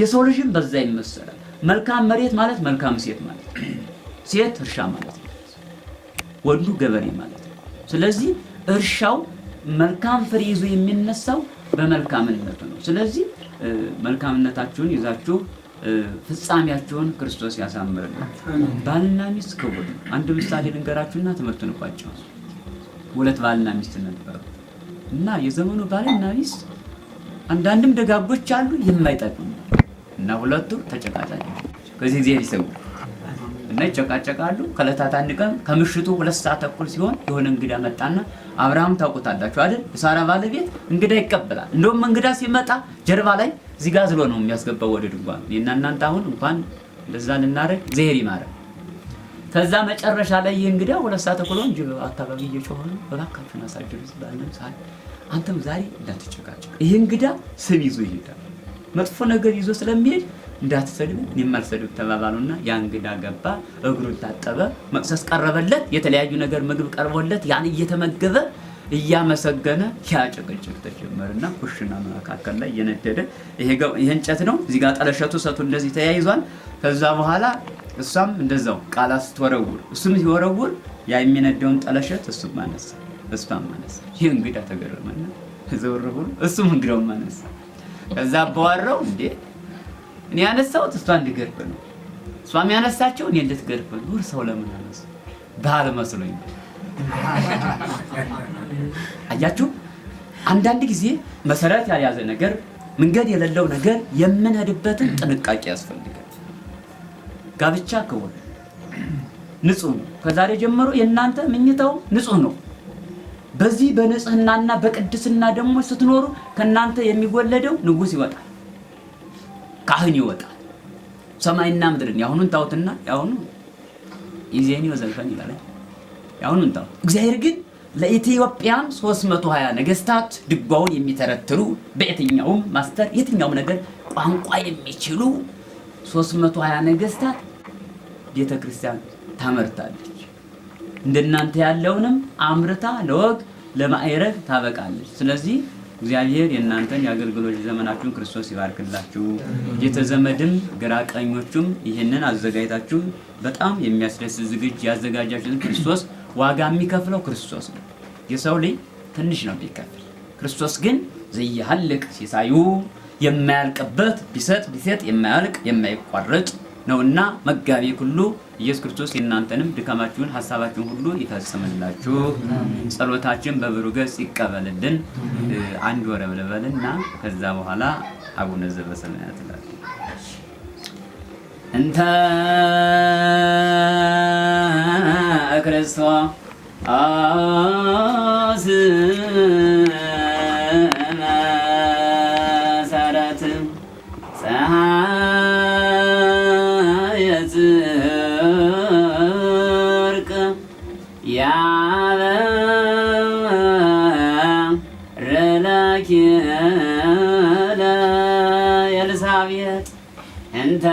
የሰው ልጅም በዛ ይመሰላል። መልካም መሬት ማለት መልካም ሴት ማለት ነው። ሴት እርሻ ማለት ነው፣ ወንዱ ገበሬ ማለት ነው። ስለዚህ እርሻው መልካም ፍሬ ይዞ የሚነሳው በመልካምነቱ ነው። ስለዚህ መልካምነታችሁን ይዛችሁ ፍጻሜያችሁን ክርስቶስ ያሳምርላችሁ። ባልና ሚስት ክቡር ነው። አንድ ምሳሌ ልንገራችሁና ትምህርቱን እንቋጨው። ሁለት ባልና ሚስት ነበሩ እና የዘመኑ ባልና ሚስት አንዳንድም ደጋጎች አሉ የማይጠቅሙ እና ሁለቱ ተጨቃጫቂ ከዚህ ጊዜ ይሰሙ እና ይጨቃጨቃሉ። ከዕለታት አንድ ቀን ከምሽቱ 2 ሰዓት ተኩል ሲሆን የሆነ እንግዳ መጣና አብርሃም ታውቁታላችሁ አይደል? የሳራ ባለቤት እንግዳ ይቀበላል። እንደውም እንግዳ ሲመጣ ጀርባ ላይ እዚህ ጋር ዝሎ ነው የሚያስገባው ወደ ድንኳን። እና እናንተ አሁን እንኳን እንደዛ ልናረግ ዘሄር ይማረ ከዛ መጨረሻ ላይ እንግዳ 2 ሰዓት ተኩል እንጂ አካባቢ እየጮኸ ነው በላካችሁና ሳጅሩ ስለአንተ ሳይ አንተም ዛሬ እንዳትጨቃጨቅ ይሄ እንግዳ ስም ይዞ ይሄዳል መጥፎ ነገር ይዞ ስለሚሄድ እንዳትሰድብ እኔም አልሰድብ ተባባሉና ያ እንግዳ ገባ እግሩን ታጠበ መቅሰስ ቀረበለት የተለያዩ ነገር ምግብ ቀርቦለት ያን እየተመገበ እያመሰገነ ያጨቀጨቅ ተጀመረና ኩሽና መካከል ላይ የነደደ ይሄ እንጨት ነው እዚህ ጋር ጠለሸቱ ሰቱ እንደዚህ ተያይዟል ከዛ በኋላ እሷም እንደዛው ቃላስ ተወረውር እሱም ሲወረውር ያ የሚነደውን ጠለሸት እሱም ማነሳ እሷም ማነሳ ይሄ እንግዳ ተገረመና ዘወረው እሱም እንግዳው ማነሳ ከዛ በዋራው እንዴ እኔ ያነሳሁት እሷ እንድገርብ ነው እሷም ያነሳቸው እኔ እንድትገርብ ነው ወርሰው ለምን አነሳ ባህል መስሎኝ አያችሁ አንዳንድ ጊዜ መሰረት ያልያዘ ነገር መንገድ የሌለው ነገር የምንሄድበትን ጥንቃቄ ያስፈልጋል ጋብቻ ከሆነ ንጹህ ነው ከዛሬ ጀምሮ የእናንተ ምኝታው ንጹህ ነው በዚህ በንጽህናና በቅድስና ደግሞ ስትኖሩ ከናንተ የሚወለደው ንጉስ ይወጣል ካህን ይወጣል ሰማይና ምድርን ያሁኑን ታውትና ያሁኑ ይዜኒ ወዘልፈን ይላል ያሁኑን ታው እግዚአብሔር ግን ለኢትዮጵያም 320 ነገስታት ድጓውን የሚተረትሩ በየትኛውም ማስተር የትኛውም ነገር ቋንቋ የሚችሉ 320 ነገስታት ቤተክርስቲያን ታመርታለች እንደናንተ ያለውንም አምርታ ለወግ ለማዕረግ ታበቃለች ስለዚህ እግዚአብሔር የእናንተን ያገልግሎት ዘመናችሁን ክርስቶስ ይባርክላችሁ የተዘመድም ግራቀኞቹም ይሄንን አዘጋጅታችሁ በጣም የሚያስደስት ዝግጅት ያዘጋጃችሁት ክርስቶስ ዋጋ የሚከፍለው ክርስቶስ ነው የሰው ልጅ ትንሽ ነው ቢከፍል ክርስቶስ ግን ዘይሐልቅ ሲሳዩ የማያልቅበት ቢሰጥ የማያልቅ የማይቋረጥ ነውና መጋቢ ሁሉ ኢየሱስ ክርስቶስ የእናንተንም ድካማችሁን ሐሳባችሁን ሁሉ ይፈጽምላችሁ ጸሎታችን በብሩህ ገጽ ይቀበልልን አንድ ወረብ ለበልና ከዛ በኋላ አቡነ ዘበሰማያት ይላል እንተ ክርስቶስ እንተ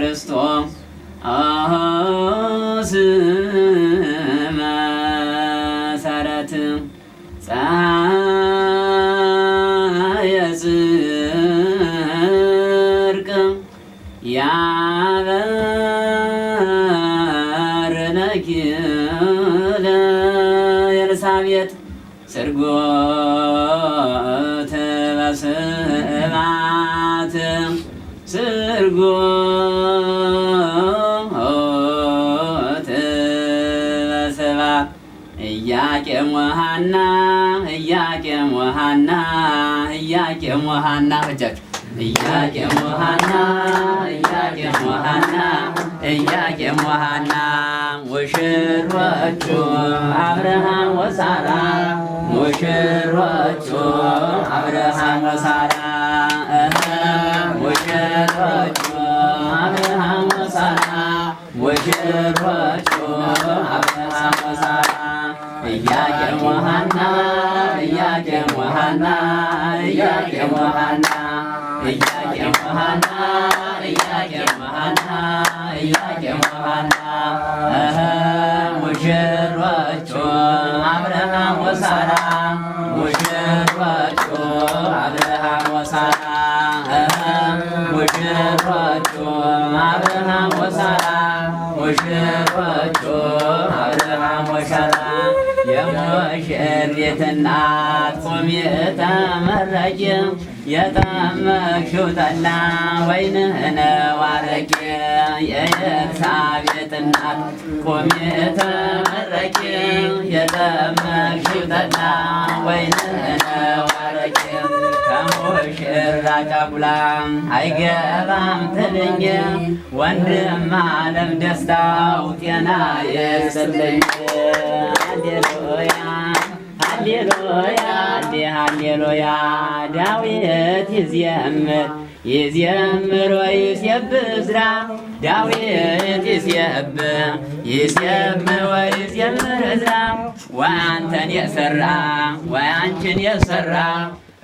ክርስቶስ መሰረት ፀሐየ ጽድቅ ያበርነኪ ለኤልሳቤጥ ስርጎት በስብሐት ስርጎት በስብሐት ኢያቄም ወሐና እጃችሁ ኢያቄም ወሐና ሙሽሮቹ አብርሃም ወሳራ ሙሽሮቹ አብርሃም ወሳራ ሙሽሮቹ አብርሃም ወሳራ ሙሽሮቹ አብርሃም ወሳራ ኢያቄም ወሐና ሙሽሮቹ አብርሃም ወሳራ ሙሽሮቹ አብርሃም ወሳራ ሙሽሮቹ አብርሃም ወሳራ ሙሽሮቹ አብርሃም ወሳራ የሙሽሪት እናት ቁሚ ተመረቂ የጠመቅሽው ጠላ ወይንህን አረቂ የኤልሳቤጥ እናት ቁሚ ተመረቂ የጠመቅሽው ጠላ ወይንህን አረቂ ከሙሽራ ጫጉላ አይገባም ትልኝ ወንድም ዓለም ደስታው ጤና ይስጥልኝ ሃሌሉያ ሃሌሉያ ሃሌሉያ ዳዊት ይዘምር ወይሴብህ ዕዝራ ዳዊት ይዘምር ወይዘምር ዕዝራ ወአንተን የሠራ ወአንቺን የሠራ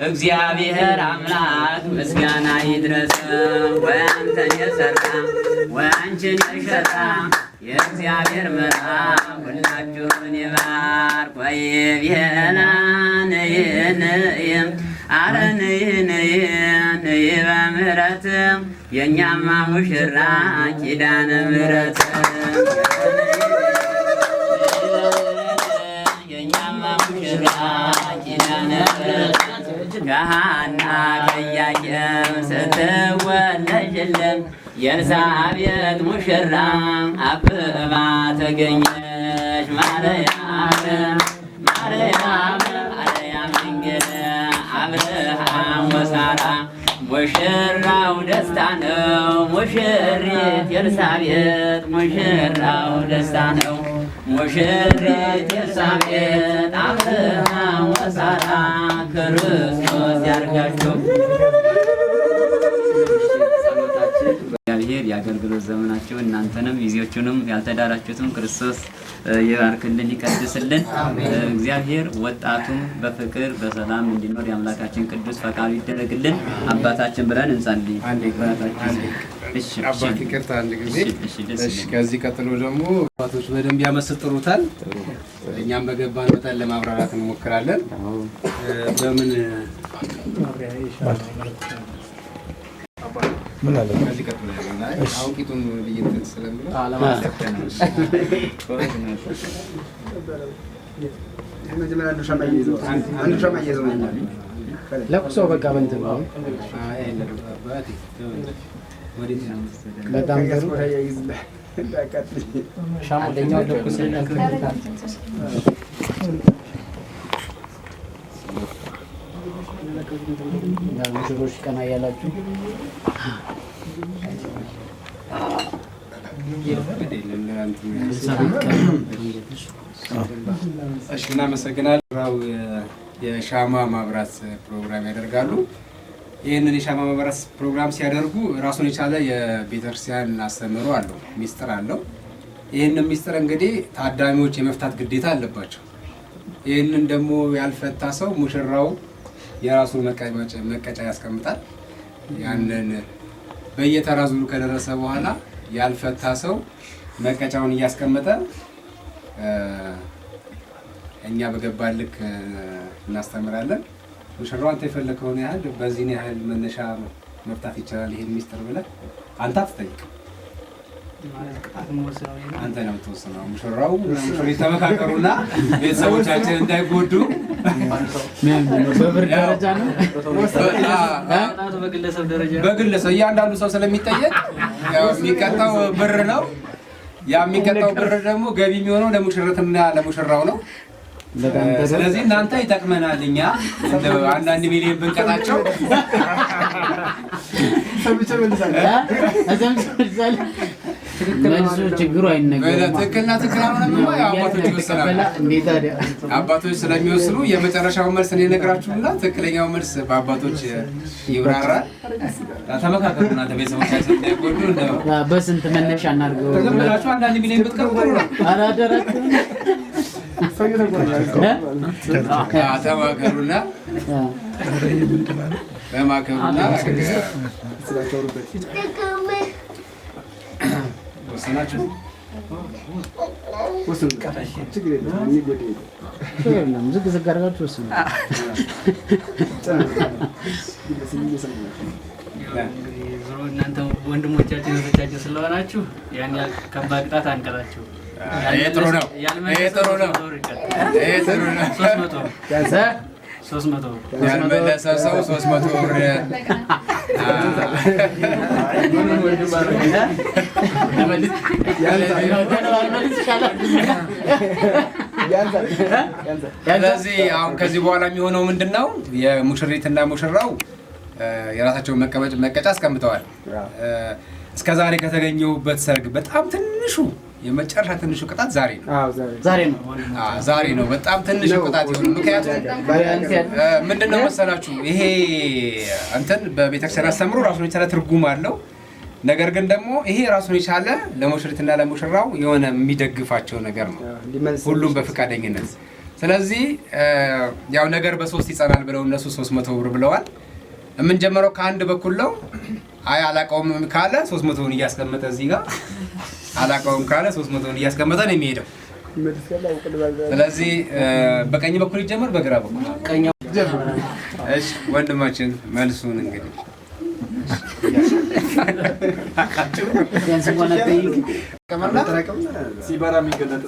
እግዚአብሔር አምላክ ምስጋና ይድረሰው። ወአንተን የሠራ ወአንቺን የሠራ የእግዚአብሔር መልአክ ሁላችሁን ይባርክ። ወይቤላ ነይን አረ ነይ በምሕረት የእኛማ ሙሽራ ኪዳነ ምሕረት የእኛማ ሙሽራ ኪዳነ ምሕረት ከሐና ከኢያቄም ስትወለጅልን የኤልሳቤጥ ሙሽራ አብባ ተገኘች። ማርያም ድንግል አብርሃም ወሳራ ሙሽራው ደስታ ነው። ሙሽሪት ኤልሳቤጥ ሙሽራው ደስታ ነው። ሙሽሪት ኤልሳቤጥ አብርሃም ወሳራ ክርስቶስ ያርጋችሁ። እግዚአብሔር የአገልግሎት ዘመናችሁ እናንተንም ጊዜዎቹንም ያልተዳራችሁትም ክርስቶስ ይባርክልን ይቀድስልን። እግዚአብሔር ወጣቱም በፍቅር በሰላም እንዲኖር የአምላካችን ቅዱስ ፈቃዱ ይደረግልን። አባታችን ብለን እንጸልይ። አባት ይቅርታ አንድ ጊዜ። ከዚህ ቀጥሎ ደግሞ አባቶች በደንብ ያመሰጥሩታል። እኛም በገባን መጠን ለማብራራት እንሞክራለን። በምን ምን አለ ከዚህ ቀጥሎ ያለና አውቂቱን ብይት ስለምለው ለቅሶ በቃ እንትን ነው። በጣም ጥሩ ሻማኛው ለቅሶ ሙሽሮች ቀና እያላችሁ እሺ፣ እናመሰግናለን። የሻማ ማብራት ፕሮግራም ያደርጋሉ። ይህንን የሻማ ማብራት ፕሮግራም ሲያደርጉ ራሱን የቻለ የቤተክርስቲያን አስተምህሮ አለው፣ ሚስጥር አለው። ይህንን ሚስጥር እንግዲህ ታዳሚዎች የመፍታት ግዴታ አለባቸው። ይህንን ደግሞ ያልፈታ ሰው ሙሽራው የራሱ መቀጫ ያስቀምጣል። ያንን በየተራ ዙሩ ከደረሰ በኋላ ያልፈታ ሰው መቀጫውን እያስቀመጠ እኛ በገባን ልክ እናስተምራለን። ሙሽራው አንተ የፈለከውን ያህል በዚህን ያህል መነሻ መፍታት ይቻላል ይሄን ሚስጥር ብለህ አንተ አትጠይቅ። አንተ ነው የምትወስነው። ሙሽራው ሙሽሪት ተመካከሩና ቤተሰቦቻችን እንዳይጎዱ በብር ደረጃ ነው በግለሰብ እያንዳንዱ ሰው ስለሚጠየቅ ያው የሚቀጣው ብር ነው። ያ የሚቀጣው ብር ደግሞ ገቢ የሚሆነው ለሙሽሪትና ለሙሽራው ነው። ስለዚህ እናንተ ይጠቅመናል። እኛ አንዳንድ ሚሊዮን ብንቀጣቸው ችግሩ አይነገርም። ትክክልና ትክክል አሁንም አባቶች ይወስናሉ። አባቶች ስለሚወስኑ የመጨረሻው መልስ እኔ እነግራችሁና ትክክለኛው መልስ በአባቶች ይብራራል። ተመካከሩ እናንተ ቤተሰቦቻችን እንዳይጎዱ። በስንት መነሻ እናድርገው? ተመላችሁ አንዳንድ ሚሊዮን ብትቀሩ ነው። አላደረኩም። ተማከሩና ወሰናችሁ። ዝግ ዝግ አድርጋችሁ ወስኑ። እናንተ ወንድሞቻችን እህቶቻችን ስለሆናችሁ ያን ከባድ ቅጣት አንቀጣችሁ። ጥሩ ነው። ያልመለሰ ሰው 300 ብር ስለዚህ አሁን ከዚህ በኋላ የሚሆነው ምንድን ነው? የሙሽሪትና ሙሽራው የራሳቸውን መቀጫ አስቀምጠዋል። እስከዛሬ ከተገኘሁበት ሰርግ በጣም ትንሹ የመጨረሻ ትንሹ ቅጣት ዛሬ ነው። ዛሬ ነው በጣም ትንሹ ቅጣት ይሆናል። ምክንያቱም ምንድነው መሰላችሁ ይሄ እንትን በቤተክርስቲያን አስተምሮ ራሱን የቻለ ትርጉም አለው። ነገር ግን ደግሞ ይሄ ራሱን የቻለ ለሙሽሪትና ለሙሽራው የሆነ የሚደግፋቸው ነገር ነው፣ ሁሉም በፍቃደኝነት። ስለዚህ ያው ነገር በሶስት ይጸናል ብለው እነሱ 300 ብር ብለዋል። የምንጀምረው ከአንድ በኩል ነው። አይ አላቀውም ካለ 300ን እያስቀመጠ እዚህ ጋር አላቀውም ካለ 300ን እያስቀመጠ ነው የሚሄደው። ስለዚህ በቀኝ በኩል ይጀምር በግራ በኩል ቀኝ ይጀምር። እሺ ወንድማችን መልሱን እንግዲህ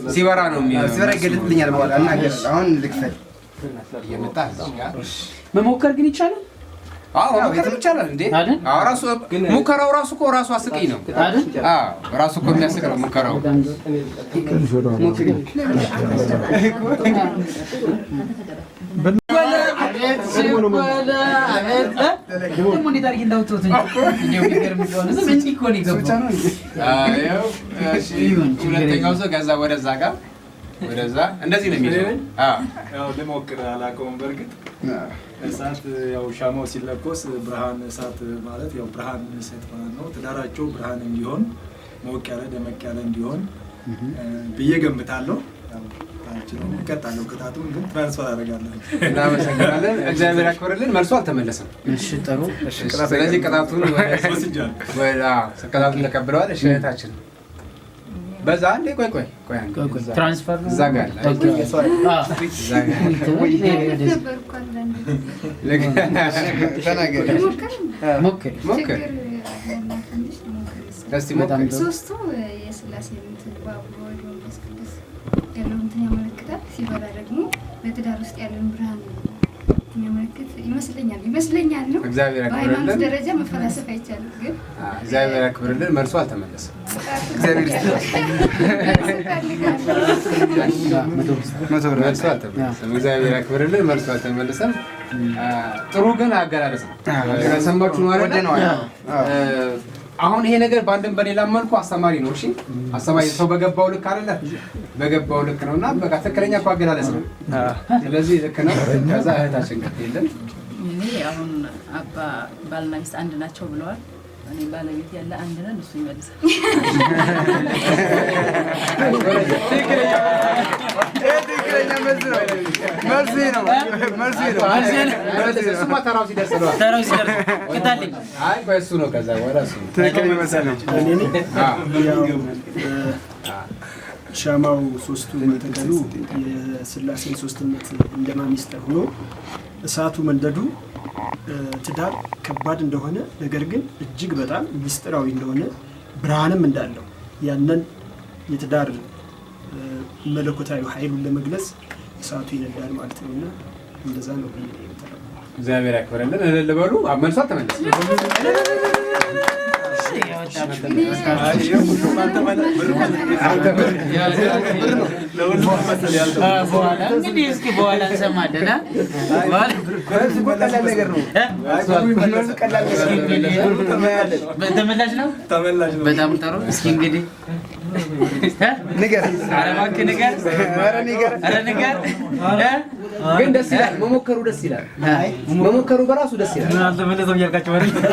ሲበራ ነው ይገለጥልኛል በኋላ እናገር። አሁን ልክፈል እየመጣ መሞከር ግን ይቻላል። መሞከር ይቻላል እንዴ? ራሱ ሙከራው ራሱ እኮ ራሱ አስቀኝ ነው። ራሱ እኮ የሚያስቅ ነው ሙከራው። ሁለተኛው ሰው ከዛ ወደዛ ጋር ወደዛ እንደዚህ ነው የሚለው። ያው ልሞክር አላውቀውም። በእርግጥ እሳት ያው ሻማው ሲለኮስ ብርሃን እሳት ማለት ያው ብርሃን እሳት ማለት ነው። ትዳራቸው ብርሃን እንዲሆን ሞቅ ያለ ደመቅ ያለ እንዲሆን ብዬ ገምታለሁ። ታንቺም እቀጣለሁ። ቅጣቱን ግን ትራንስፈር አደርጋለሁ። እናመሰግናለን። እግዚአብሔር ያክብርልን። መልሶ አልተመለሰም። እሺ ጥሩ። ስለዚህ ቅጣቱን ቅጣቱን ተቀብለዋል። እሺ እህታችን በዛ አንዴ ቆይ ትራንስፈር እዛ ጋር ሶስቱ የስላሴ እንትን ባቡር ወልድ መንፈስ ቅዱስ ያለውን እንትን ያመለክታል። ሲበራ ደግሞ በትዳር ውስጥ ያለውን ብርሃን የሚያመለክት ይመስለኛል ነው። እግዚአብሔር ያክብርልን። በሃይማኖት ደረጃ መፈላሰፍ አይቻልም፣ ግን እግዚአብሔር ያክብርልን። መልሶ አልተመለሰም። እግዚአብሔር እግዚአብሔር ያክብርልን። መልሶ አልተመለሰም። ጥሩ ግን አገላለጽ ነው። ሰማችሁ ማለት ነው። አሁን ይሄ ነገር በአንድም በሌላ መልኩ አስተማሪ ነው። እሺ አስተማሪ ሰው በገባው ልክ አይደለ? በገባው ልክ ነውና በቃ ትክክለኛ እኮ አገላለጽ ነው። ስለዚህ ልክ ነው። ከዛ እህታችን የለም እኔ አሁን አባ ባልና ሚስት አንድ ናቸው ብለዋል። እኔ ባለቤት ያለ አንድ ነን፣ እሱ ይመልሳል። ትክክለኛ መልስ ነው። እሱማ ተራው ሲደርስ ነው። ቅጣልኝ። አይ ቆይ እሱ ነው። ከዛ በኋላ እሱ ነው ትክክለኛ መልስ ነው። ሻማው ሶስቱ መተከሉ የስላሴ ሶስትነት እንደማሚስጠር ሆኖ እሳቱ መንደዱ ትዳር ከባድ እንደሆነ ነገር ግን እጅግ በጣም ሚስጥራዊ እንደሆነ ብርሃንም እንዳለው ያንን የትዳር መለኮታዊ ኃይሉን ለመግለጽ እሳቱ ይነዳል ማለት ነውና እንደዛ ነው። እግዚአብሔር ያክብረልን። እልል በሉ። መልሶ ተመለስ። በኋላ እንሰማለን። ተመላሽ ነው። በጣም ጥሩ። እስኪ እንግዲህ ንገር። እባክህ ንገር። ኧረ ንገር። ግን ደስ ይላል መሞከሩ፣ ደስ ይላል መሞከሩ በራሱ ደስ ይላል። ምን አልተመለሰም እያልካቸው ማለት ነው።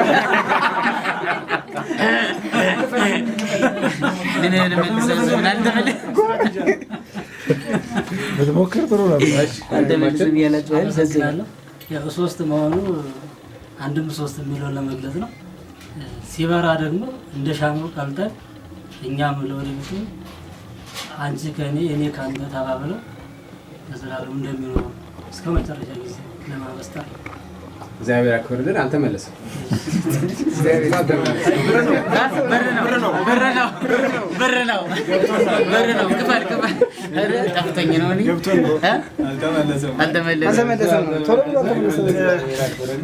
ብትሞክር ጥሩ ነበር። ያው ሶስት መሆኑ አንድም ሶስት የሚለውን ለመግለጽ ነው። ሲበራ ደግሞ እንደ ሻማው ቀልጠን እኛም ለወደፊቱ አንቺ ከእኔ እኔ ከአንተ ተባብለው ለዘላለም እንደሚኖሩ እስከ መጨረሻ ጊዜ ለማበስታል። እግዚአብሔር ያክብርልን። አንተ መለስ። ብር ነው። ክፈል። ጠፍቶኝ ነው እኔ አልተመለሰም።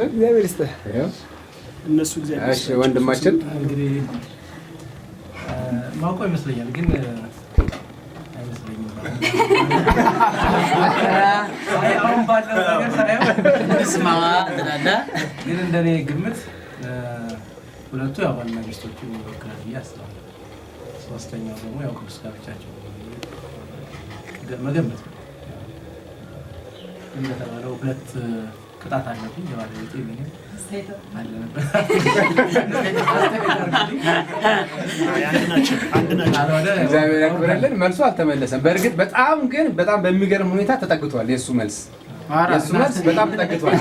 እግዚአብሔር ይስጥህ። እነሱ እግዚአብሔር እሺ ወንድማችን እንግዲህ ማውቀው ይመስለኛል ግን አይመስለኝም። አሁን ባለው ነገር ሳይሆን ስማ ትላለህ። ግን እንደኔ ግምት ሁለቱ ያው ባልና ሚስቶቹ ይወክላል ብዬ አስባለሁ። ሶስተኛው ደግሞ ያው ቅዱስ ጋብቻቸው መገመት ነው። እንደተባለው ሁለት ቅጣት አለብኝ የባለቤቴ ምን አለበት እግዚአብሔር ያክብርልን። መልሱ አልተመለሰም። በእርግጥ በጣም በሚገርም ሁኔታ ተጠግቷል የእሱ መልስ በጣም ተጠግቷል።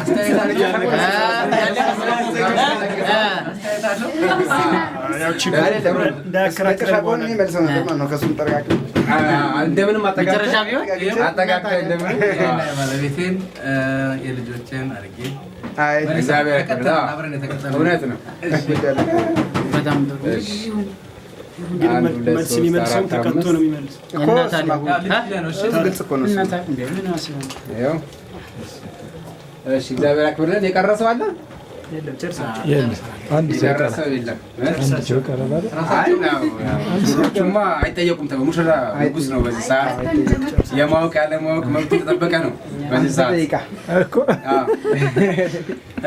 እንደምንም ባለቤቴን የልጆችን አድርጌ እውነት ነው። መልስ የሚመልሰው ተቀጥቶ ነው የሚመልስ እሺ እግዚአብሔር ያክብርልን። የቀረ ሰው አለ? አንድ ሰው የለም። አንድ አይጠየቁም። ሙሽራ ንጉስ ነው። በዚህ ሰዓት የማወቅ ያለማወቅ መብቱ የተጠበቀ ነው። በዚህ ሰዓት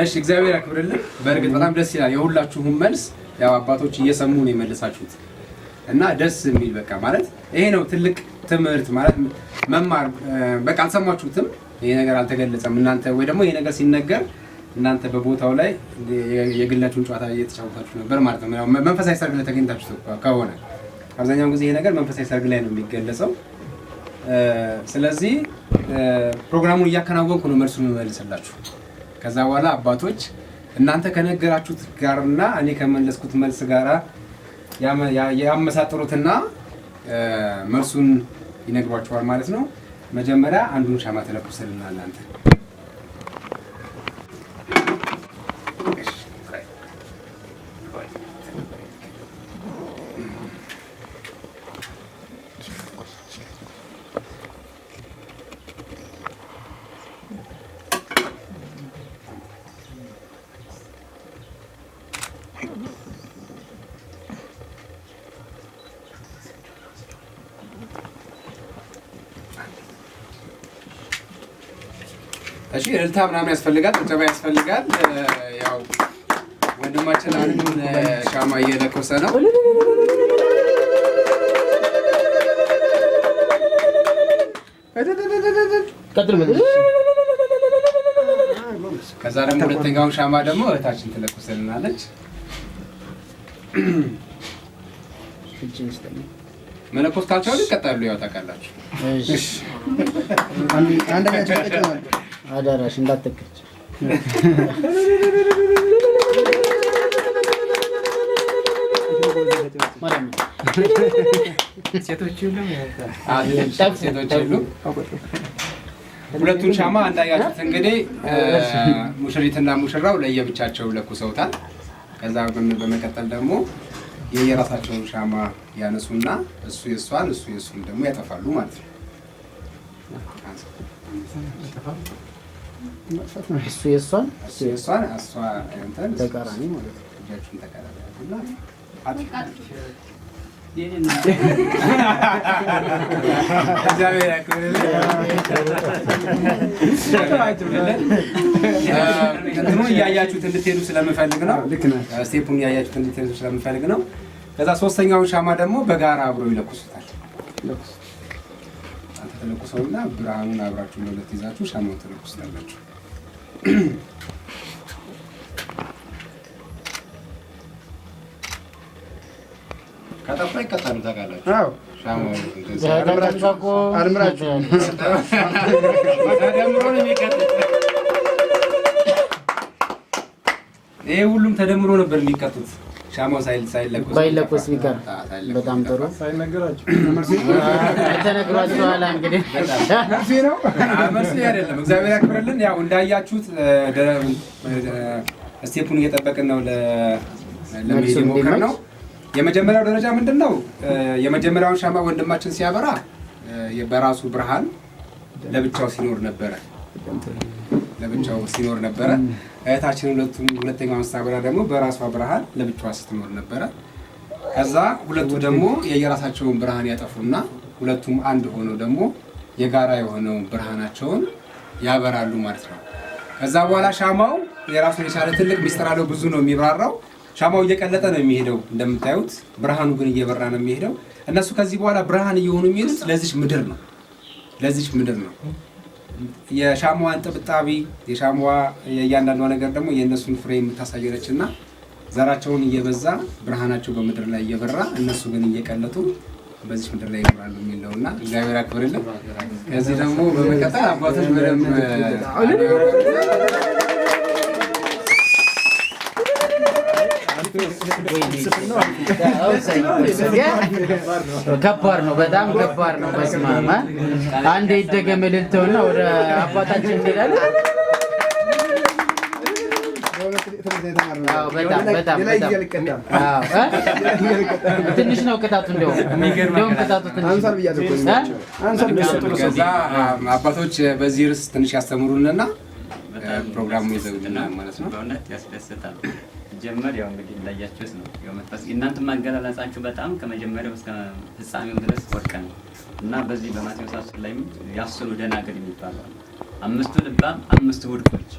እሺ እግዚአብሔር ያክብርልን። በእርግጥ በጣም ደስ ይላል። የሁላችሁም መልስ ያው አባቶች እየሰሙ ነው የመለሳችሁት እና ደስ የሚል በቃ ማለት ይሄ ነው ትልቅ ትምህርት ማለት መማር። በቃ አልሰማችሁትም፣ ይሄ ነገር አልተገለጸም። እናንተ ወይ ደግሞ ይሄ ነገር ሲነገር እናንተ በቦታው ላይ የግላችሁን ጨዋታ እየተጫወታችሁ ነበር ማለት ነው። ያው መንፈሳዊ ሰርግ ላይ ተገኝታችሁ ከሆነ አብዛኛውን ጊዜ ይሄ ነገር መንፈሳዊ ሰርግ ላይ ነው የሚገለጸው። ስለዚህ ፕሮግራሙን እያከናወንኩ ነው መልሱን መልስላችሁ። ከዛ በኋላ አባቶች እናንተ ከነገራችሁት ጋርና እኔ ከመለስኩት መልስ ጋራ ያመሳጥሩትና መልሱን ይነግሯችኋል ማለት ነው። መጀመሪያ አንዱን ሻማ ተለኩሰልናል አንተ እሺ እልልታ ምናምን ያስፈልጋል፣ ጭብጨባ ያስፈልጋል። ያው ወንድማችን አንዱን ሻማ እየለኮሰ ነው። ከዛ ደግሞ ሁለተኛውን ሻማ ደግሞ እህታችን ትለኩስልናለች። መለኮስ ካልቻሉ ይቀጣሉ። ያው ታውቃላችሁ። እሺ አንደኛ ጨቀጨ ማለት አዳራሽ እንዳትከች ማለም ሴቶች ሁሉም ሁለቱን ሻማ እንዳያችሁት እንግዲህ ሙሽሪትና ሙሽራው ለየብቻቸው ለኩሰውታል። ከዛ በመቀጠል ደግሞ የየራሳቸውን ሻማ ያነሱና እሱ የሷን እሱ የሱን ደግሞ ያጠፋሉ ማለት ነው። እሱ የሷን እሷ እንትን ተቃራኒ ማለት ነው። እጃችሁን ተቃራኒ እግዚአብሔር ያክብርልን። እንትኑን እያያችሁት እንድትሄዱ ስለምፈልግ ነው። ስቴፑን እያያችሁት እንድትሄዱ ስለምፈልግ ነው። ከዛ ሶስተኛውን ሻማ ደግሞ በጋራ አብረው ይለኩሱታል። አንተ ተለኩሰውና ብርሃኑን አብራችሁ ለሁለት ይዛችሁ ሻማውን ተለኩሱታላችሁ። ከጠፋ ይቀጣሉ። ታውቃላችሁ። አዎ ሻማው አድምራችሁ ተደምሮ ነው የሚቀጡት። ይሄ ሁሉም ተደምሮ ነበር የሚቀጡት። ሻማው ሳይለኮስ ቢቀር በጣም ጥሩ ሳይነገራችሁ ተነግሯችኋል። እንግዲህ መልስ ነው መልስ አይደለም። እግዚአብሔር ያክብርልን። ያው እንዳያችሁት ስቴፑን እየጠበቅን ነው ለመሄድ ሞከር ነው። የመጀመሪያው ደረጃ ምንድነው? የመጀመሪያውን ሻማ ወንድማችን ሲያበራ በራሱ ብርሃን ለብቻው ሲኖር ነበረ። እህታችን ሁለተኛውን ስታበራ ደግሞ በራሷ ብርሃን ለብቻዋ ስትኖር ነበረ። ከዛ ሁለቱ ደግሞ የየራሳቸውን ብርሃን ያጠፉና ሁለቱም አንድ ሆነው ደግሞ የጋራ የሆነውን ብርሃናቸውን ያበራሉ ማለት ነው። ከዛ በኋላ ሻማው የራሱን የቻለ ትልቅ ሚስጥር አለው። ብዙ ነው የሚብራራው። ሻማው እየቀለጠ ነው የሚሄደው እንደምታዩት፣ ብርሃኑ ግን እየበራ ነው የሚሄደው። እነሱ ከዚህ በኋላ ብርሃን እየሆኑ የሚሄዱት ለዚች ምድር ነው፣ ለዚች ምድር ነው። የሻማዋን ጥብጣቢ የሻማዋ የእያንዳንዷ ነገር ደግሞ የእነሱን ፍሬ የምታሳይ ነች እና ዘራቸውን እየበዛ ብርሃናቸው በምድር ላይ እየበራ እነሱ ግን እየቀለጡ በዚህ ምድር ላይ ይኖራሉ የሚለውና እግዚአብሔር ያክብርልን። ከዚህ ደግሞ በመቀጠል አባቶች በደንብ ከባድ ነው፣ በጣም ከባድ ነው። በስማማ አንዴ ይደገም እልልተውና ወደ አባታችን እንሄዳለን። ትንሽ ነው ቅጣቱ፣ እንደውም ቅጣቱ ከዛ አባቶች በዚህ ርዕስ ትንሽ ያስተምሩንና ፕሮግራሙ ይዘውልናል ማለት ነው። በእውነት ያስደስታል። ጀመር ያው እንግዲህ እንዳያችሁት ነው የመጣስ እናንተ ማገላለጻችሁ በጣም ከመጀመሪያው እስከ ፍጻሜው ድረስ ወርቅ ነው እና በዚህ በማቴዎስ 10 ላይ ያስሩ ደናግል የሚባሉ 5ቱ ልባም 5ቱ ውድቆች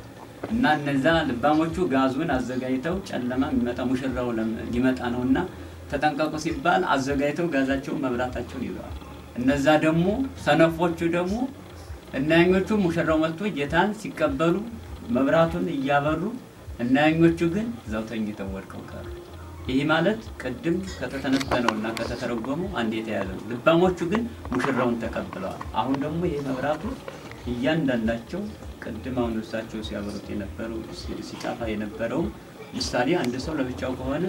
እና እነዛ ልባሞቹ ጋዙን አዘጋጅተው ጨለማ የሚመጣ ሙሽራው ሊመጣ ነውና ተጠንቀቁ ሲባል አዘጋጅተው ጋዛቸው መብራታቸውን ይዘዋል። እነዛ ደግሞ ሰነፎቹ ደግሞ እናኞቹ ሙሽራው መጥቶ ጌታን ሲቀበሉ መብራቱን እያበሩ እናኞቹ ግን እዛው ተኝተው ወድቀው ቀሩ። ይሄ ማለት ቅድም ከተተነተነውና ከተተረጎመው አንድ የተያዘ ነው። ልባሞቹ ግን ሙሽራውን ተቀብለዋል። አሁን ደግሞ ይሄ መብራቱ እያንዳንዳቸው ቅድም አሁን እሳቸው ሲያበሩት የነበረው ሲጣፋ የነበረው ምሳሌ አንድ ሰው ለብቻው ከሆነ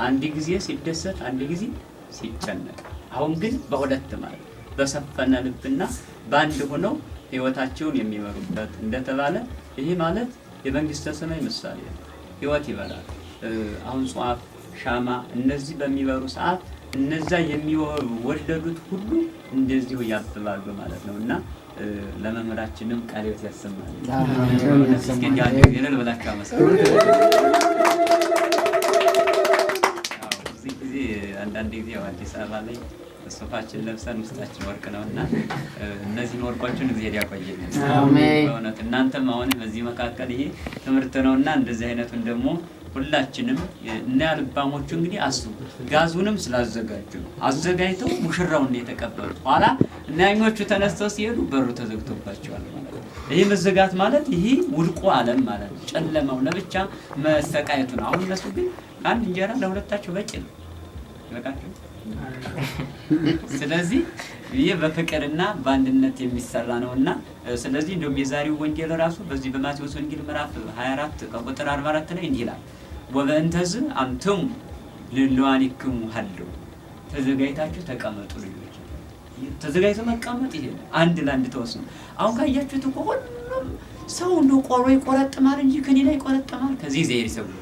አንድ ጊዜ ሲደሰት አንድ ጊዜ ሲጨነቅ፣ አሁን ግን በሁለት ማለት በሰፈነ ልብና በአንድ ሆነው ህይወታቸውን የሚመሩበት እንደተባለ ይሄ ማለት የመንግስተ ሰማይ ምሳሌ ነው። ህይወት ይበላል። አሁን ጧፍ፣ ሻማ እነዚህ በሚበሩ ሰዓት እነዛ የሚወለዱት ሁሉ እንደዚሁ ያብባሉ ማለት ነውና ለመምህራችንም ቃለ ሕይወት ያሰማል። እስኪ እንዲያው የለል በላካ መስከረ እዚህ ጊዜ አንዳንድ ጊዜ አዲስ አበባ ላይ ሶፋችን ለብሰን ውስጣችን ወርቅ ነውና እነዚህን ወርቆችን እግዚአብሔር ያቆየልን። አሜን። በእውነት እናንተም አሁን በዚህ መካከል ይሄ ትምህርት ነውና እንደዚህ አይነቱን ደግሞ ሁላችንም እና ልባሞቹ እንግዲህ አስቡ ጋዙንም ስላዘጋጁ አዘጋጅተው ሙሽራውን የተቀበሉት ኋላ እናኞቹ ተነስተው ሲሄዱ በሩ ተዘግቶባቸዋል ማለት ነው። ይሄ መዘጋት ማለት ይሄ ውድቁ ዓለም ማለት ነው። ጨለማው ለብቻ መሰቃየቱ ነው። አሁን እነሱ ግን አንድ እንጀራ ለሁለታቸው በቂ ነው ይበቃቸው። ስለዚህ ይሄ በፍቅርና በአንድነት የሚሰራ ነውና ስለዚህ እንደውም የዛሬው ወንጌል ራሱ በዚህ በማቴዎስ ወንጌል ምዕራፍ 24 ከቁጥር 44 ላይ እንዲህ ይላል ወበእንተዝ አንቱም ለልዋኒክሙ ሀሉ ተዘጋጅታችሁ ተቀመጡ ልጆች። ተዘጋጅቶ መቀመጥ ይሄ አንድ ለአንድ ተወስኑ። አሁን ካያችሁት እኮ ሁሉም ሰው እንደው ቆሮ ይቆረጥማል እንጂ ከኔ ላይ ይቆረጥማል ከዚህ ዘይር ይሰውል።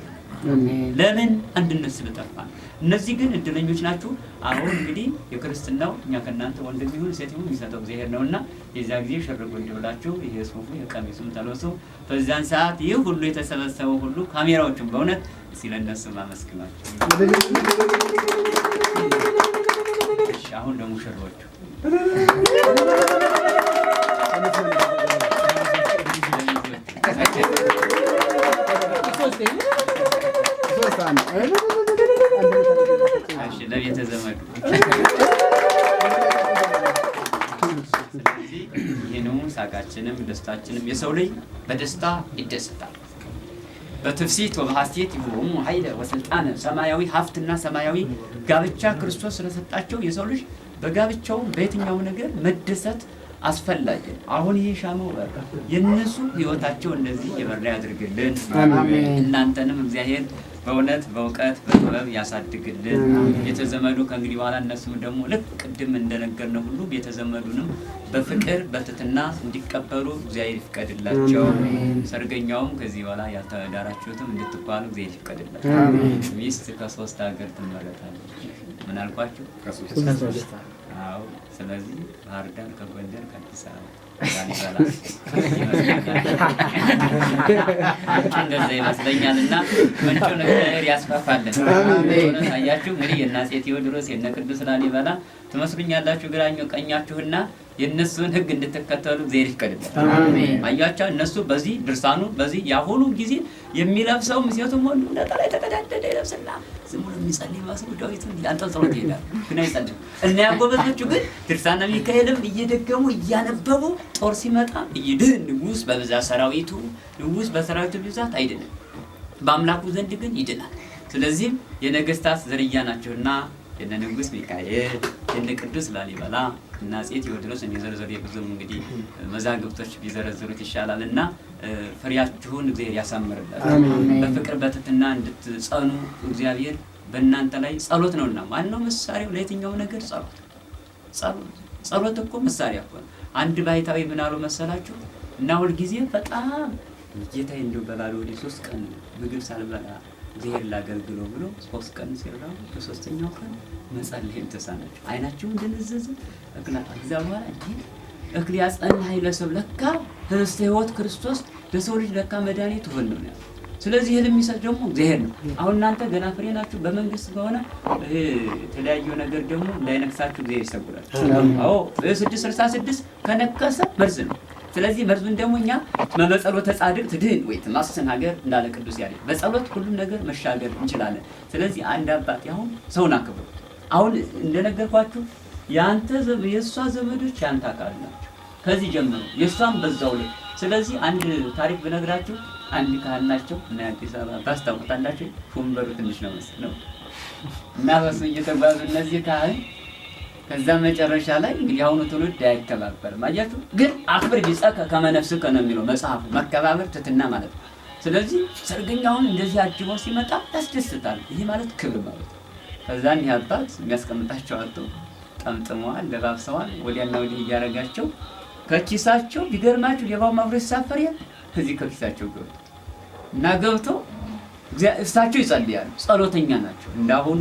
ለምን አንድነት ስለጠፋ። እነዚህ ግን እድለኞች ናችሁ። አሁን እንግዲህ የክርስትናው እኛ ከናንተ ወንድም ይሁን ሴት ይሁን የሚሰጠው እግዚአብሔር ነውና የዛ ጊዜ ሸርጎ እንዲውላችሁ ይሄ ሱፉ የቀሚሱም ተለብሶ በዛን ሰዓት ይህ ሁሉ የተሰበሰበው ሁሉ ካሜራዎቹም በእውነት ሲለነሱ ማመስግናቸው። እሺ አሁን ደግሞ ሙሽሮቹ ለቤተ ዘመዱ ስለዚህ ይህንኑ ሳቃችንም ደስታችንም የሰው ልጅ በደስታ ይደሰታል። በትፍሲት ወበሐሴት ይሁኑ ኃይለ ወስልጣን ሰማያዊ ሀብትና ሰማያዊ ጋብቻ ክርስቶስ ስለሰጣቸው የሰው ልጅ በጋብቻው በየትኛው ነገር መደሰት አስፈላጊ። አሁን ይሄ ሻማው በቃ የነሱ ህይወታቸው እንደዚህ የበራ ያድርግልን። አሜን። እናንተንም እግዚአብሔር በእውነት በእውቀት በጥበብ ያሳድግልን። ቤተዘመዱ ከእንግዲህ በኋላ እነሱም ደግሞ ልክ ቅድም እንደነገርነው ሁሉ ቤተዘመዱንም በፍቅር በትህትና እንዲቀበሉ እግዚአብሔር ይፍቀድላቸው። ሰርገኛውም ከዚህ በኋላ ያልተዳራችሁትም እንድትባሉ እግዚአብሔር ይፍቀድላቸው። ሚስት ከ3 ሀገር ትመረጣለች። ምን አልኳችሁ? ከ3 አዎ። ስለዚህ ባህር ዳር ከጎንደር ከአዲስ አበባ እንደዛ ይመስለኛልና ምንጩን እግዚአብሔር ያስፋፋልን። አያችሁ እንግዲህ የእነ አፄ ቴዎድሮስ የእነ ቅዱስ ላሊበላ ትመስሉኛላችሁ ግራኙ ቀኛችሁና የእነሱን ሕግ እንድትከተሉ እግዚአብሔር ይፍቀድላችሁ። አሜን። አያቸው እነሱ በዚህ ድርሳኑ በዚህ ያሁኑ ጊዜ የሚለብሰው ሴቱም ወንዱ ነጠላ የተቀዳደደ ይለብስና ዝም ብሎ የሚጸልይ መስሎ ዳዊትን አንጠልጥሎ ይሄዳል። ግን አይጸልም። እና ያጎበዞቹ ግን ድርሳነ ሚካኤልም እየደገሙ እያነበቡ ጦር ሲመጣ ይድን ንጉሥ በብዛት ሰራዊቱ ንጉሥ በሰራዊቱ ብዛት አይድንም፣ በአምላኩ ዘንድ ግን ይድናል። ስለዚህም የነገስታት ዝርያ ናቸውና የነ ንጉሥ ሚካኤል የነ ቅዱስ ላሊበላ እና አፄ ቴዎድሮስ የሚዘረዘሩ የብዙም እንግዲህ መዛግብቶች ቢዘረዝሩት ይሻላልና ፍሬያችሁን እግዚአብሔር ያሳምርላችሁ። በፍቅር በትህትና እንድትጸኑ እግዚአብሔር በእናንተ ላይ ጸሎት ነውና ማነው መሳሪያው ለየትኛው ነገር ጸሎት እኮ መሳሪያ እኮ ነው። አንድ ባይታዊ ምን አሉ መሰላችሁ? እና ሁልጊዜ በጣም ጌታዬ እንደው በላሉ ወደ 3 ቀን ምግብ ሳልበላ እግዚአብሔር ላገልግለው ብሎ 3 ቀን ሲራው በሶስተኛው ቀን መጸለይን ተሳናቸው። አይናቸው እንደነዘዘ እግዚአብሔር በኋላ እክል ያጸና ኃይለ ሰብ ለካ ህብስተ ሕይወት ክርስቶስ ለሰው ልጅ ለካ መድኃኒት ሆኖ ነው። ስለዚህ ይሄን የሚሰጥ ደግሞ እግዚአብሔር ነው። አሁን እናንተ ገና ፍሬ ናችሁ። በመንግስት ከሆነ የተለያዩ ነገር ደግሞ እንዳይነክሳችሁ እግዚአብሔር ይሰጉራችሁ። አዎ 666 ከነከሰ መርዝ ነው። ስለዚህ መርዙን ደግሞ እኛ በጸሎተ ጻድቅ ትድህን ወይ ትማስን ሀገር እንዳለ ቅዱስ ያሬድ በጸሎት ሁሉም ነገር መሻገር እንችላለን። ስለዚህ አንድ አባት አሁን ሰውን አክብሩ። አሁን እንደነገርኳችሁ ያንተ የሷ ዘመዶች ያንተ አካል ናቸው። ከዚህ ጀምሮ የሷም በዛው ላይ። ስለዚህ አንድ ታሪክ ብነግራችሁ አንድ ካህን ናቸው እና አዲስ አበባ ታስታውቁታላችሁ። ሹምበሩ ትንሽ ነው መሰለው እና በሱ እየተጓዙ እነዚህ ካህን ከዛ መጨረሻ ላይ እንግዲህ አሁኑ ትውልድ አይከባበርም። አያችሁ ግን አክብር ቢጸከ ከመነፍስከ ነው የሚለው መጽሐፉ። መከባበር ትትና ማለት ነው። ስለዚህ ሰርገኛውን እንደዚህ አጅበው ሲመጣ ያስደስታል። ይሄ ማለት ክብር ማለት ነው። ከዛን ያባት የሚያስቀምጣቸው አጡ ጠምጥመዋል፣ ለባብሰዋል፣ ወዲያና ወዲህ እያረጋቸው ከኪሳቸው ቢገርማችሁ ሌባው ማብሮ ሲሳፈር ከዚህ ከኪሳቸው ገብቶ እና ገብቶ እሳቸው ይጸልያሉ። ጸሎተኛ ናቸው። እንዳሁኑ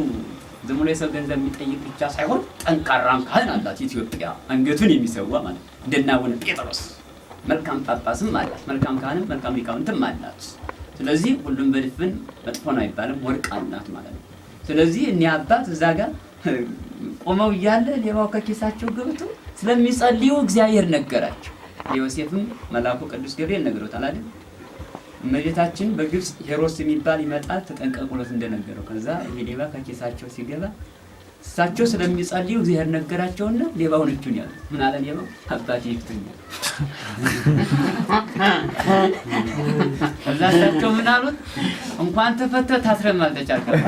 ዝም ብሎ የሰው ገንዘብ የሚጠይቅ ብቻ ሳይሆን ጠንካራም ካህን አላት ኢትዮጵያ፣ አንገቱን የሚሰዋ ማለት እንደና አቡነ ጴጥሮስ መልካም ጳጳስም አላት፣ መልካም ካህንም መልካም ሊቃውንትም አላት። ስለዚህ ሁሉም በድፍን መጥፎ ነው አይባልም፣ ወርቅ አላት ማለት ነው። ስለዚህ እኒህ አባት እዛ ጋር ቆመው እያለ ሌባው ከኪሳቸው ገብቶ ስለሚጸልዩ እግዚአብሔር ነገራቸው። ዮሴፍም መልአኩ ቅዱስ ገብርኤል ነግሮታል አይደል? እመቤታችን በግብጽ ሄሮስ የሚባል ይመጣል ተጠንቀቁለት እንደነገረው። ከዛ ሌባ ከኪሳቸው ሲገባ እሳቸው ስለሚጸልዩ እግዚአብሔር ነገራቸውና ሌባውን እጁን ያዙ። ምን አለ ሌባው? አባቴ ይፍቱኛል። ከዛ እሳቸው ምን አሉት? እንኳን ተፈተህ ታስረም አልተቻልክም።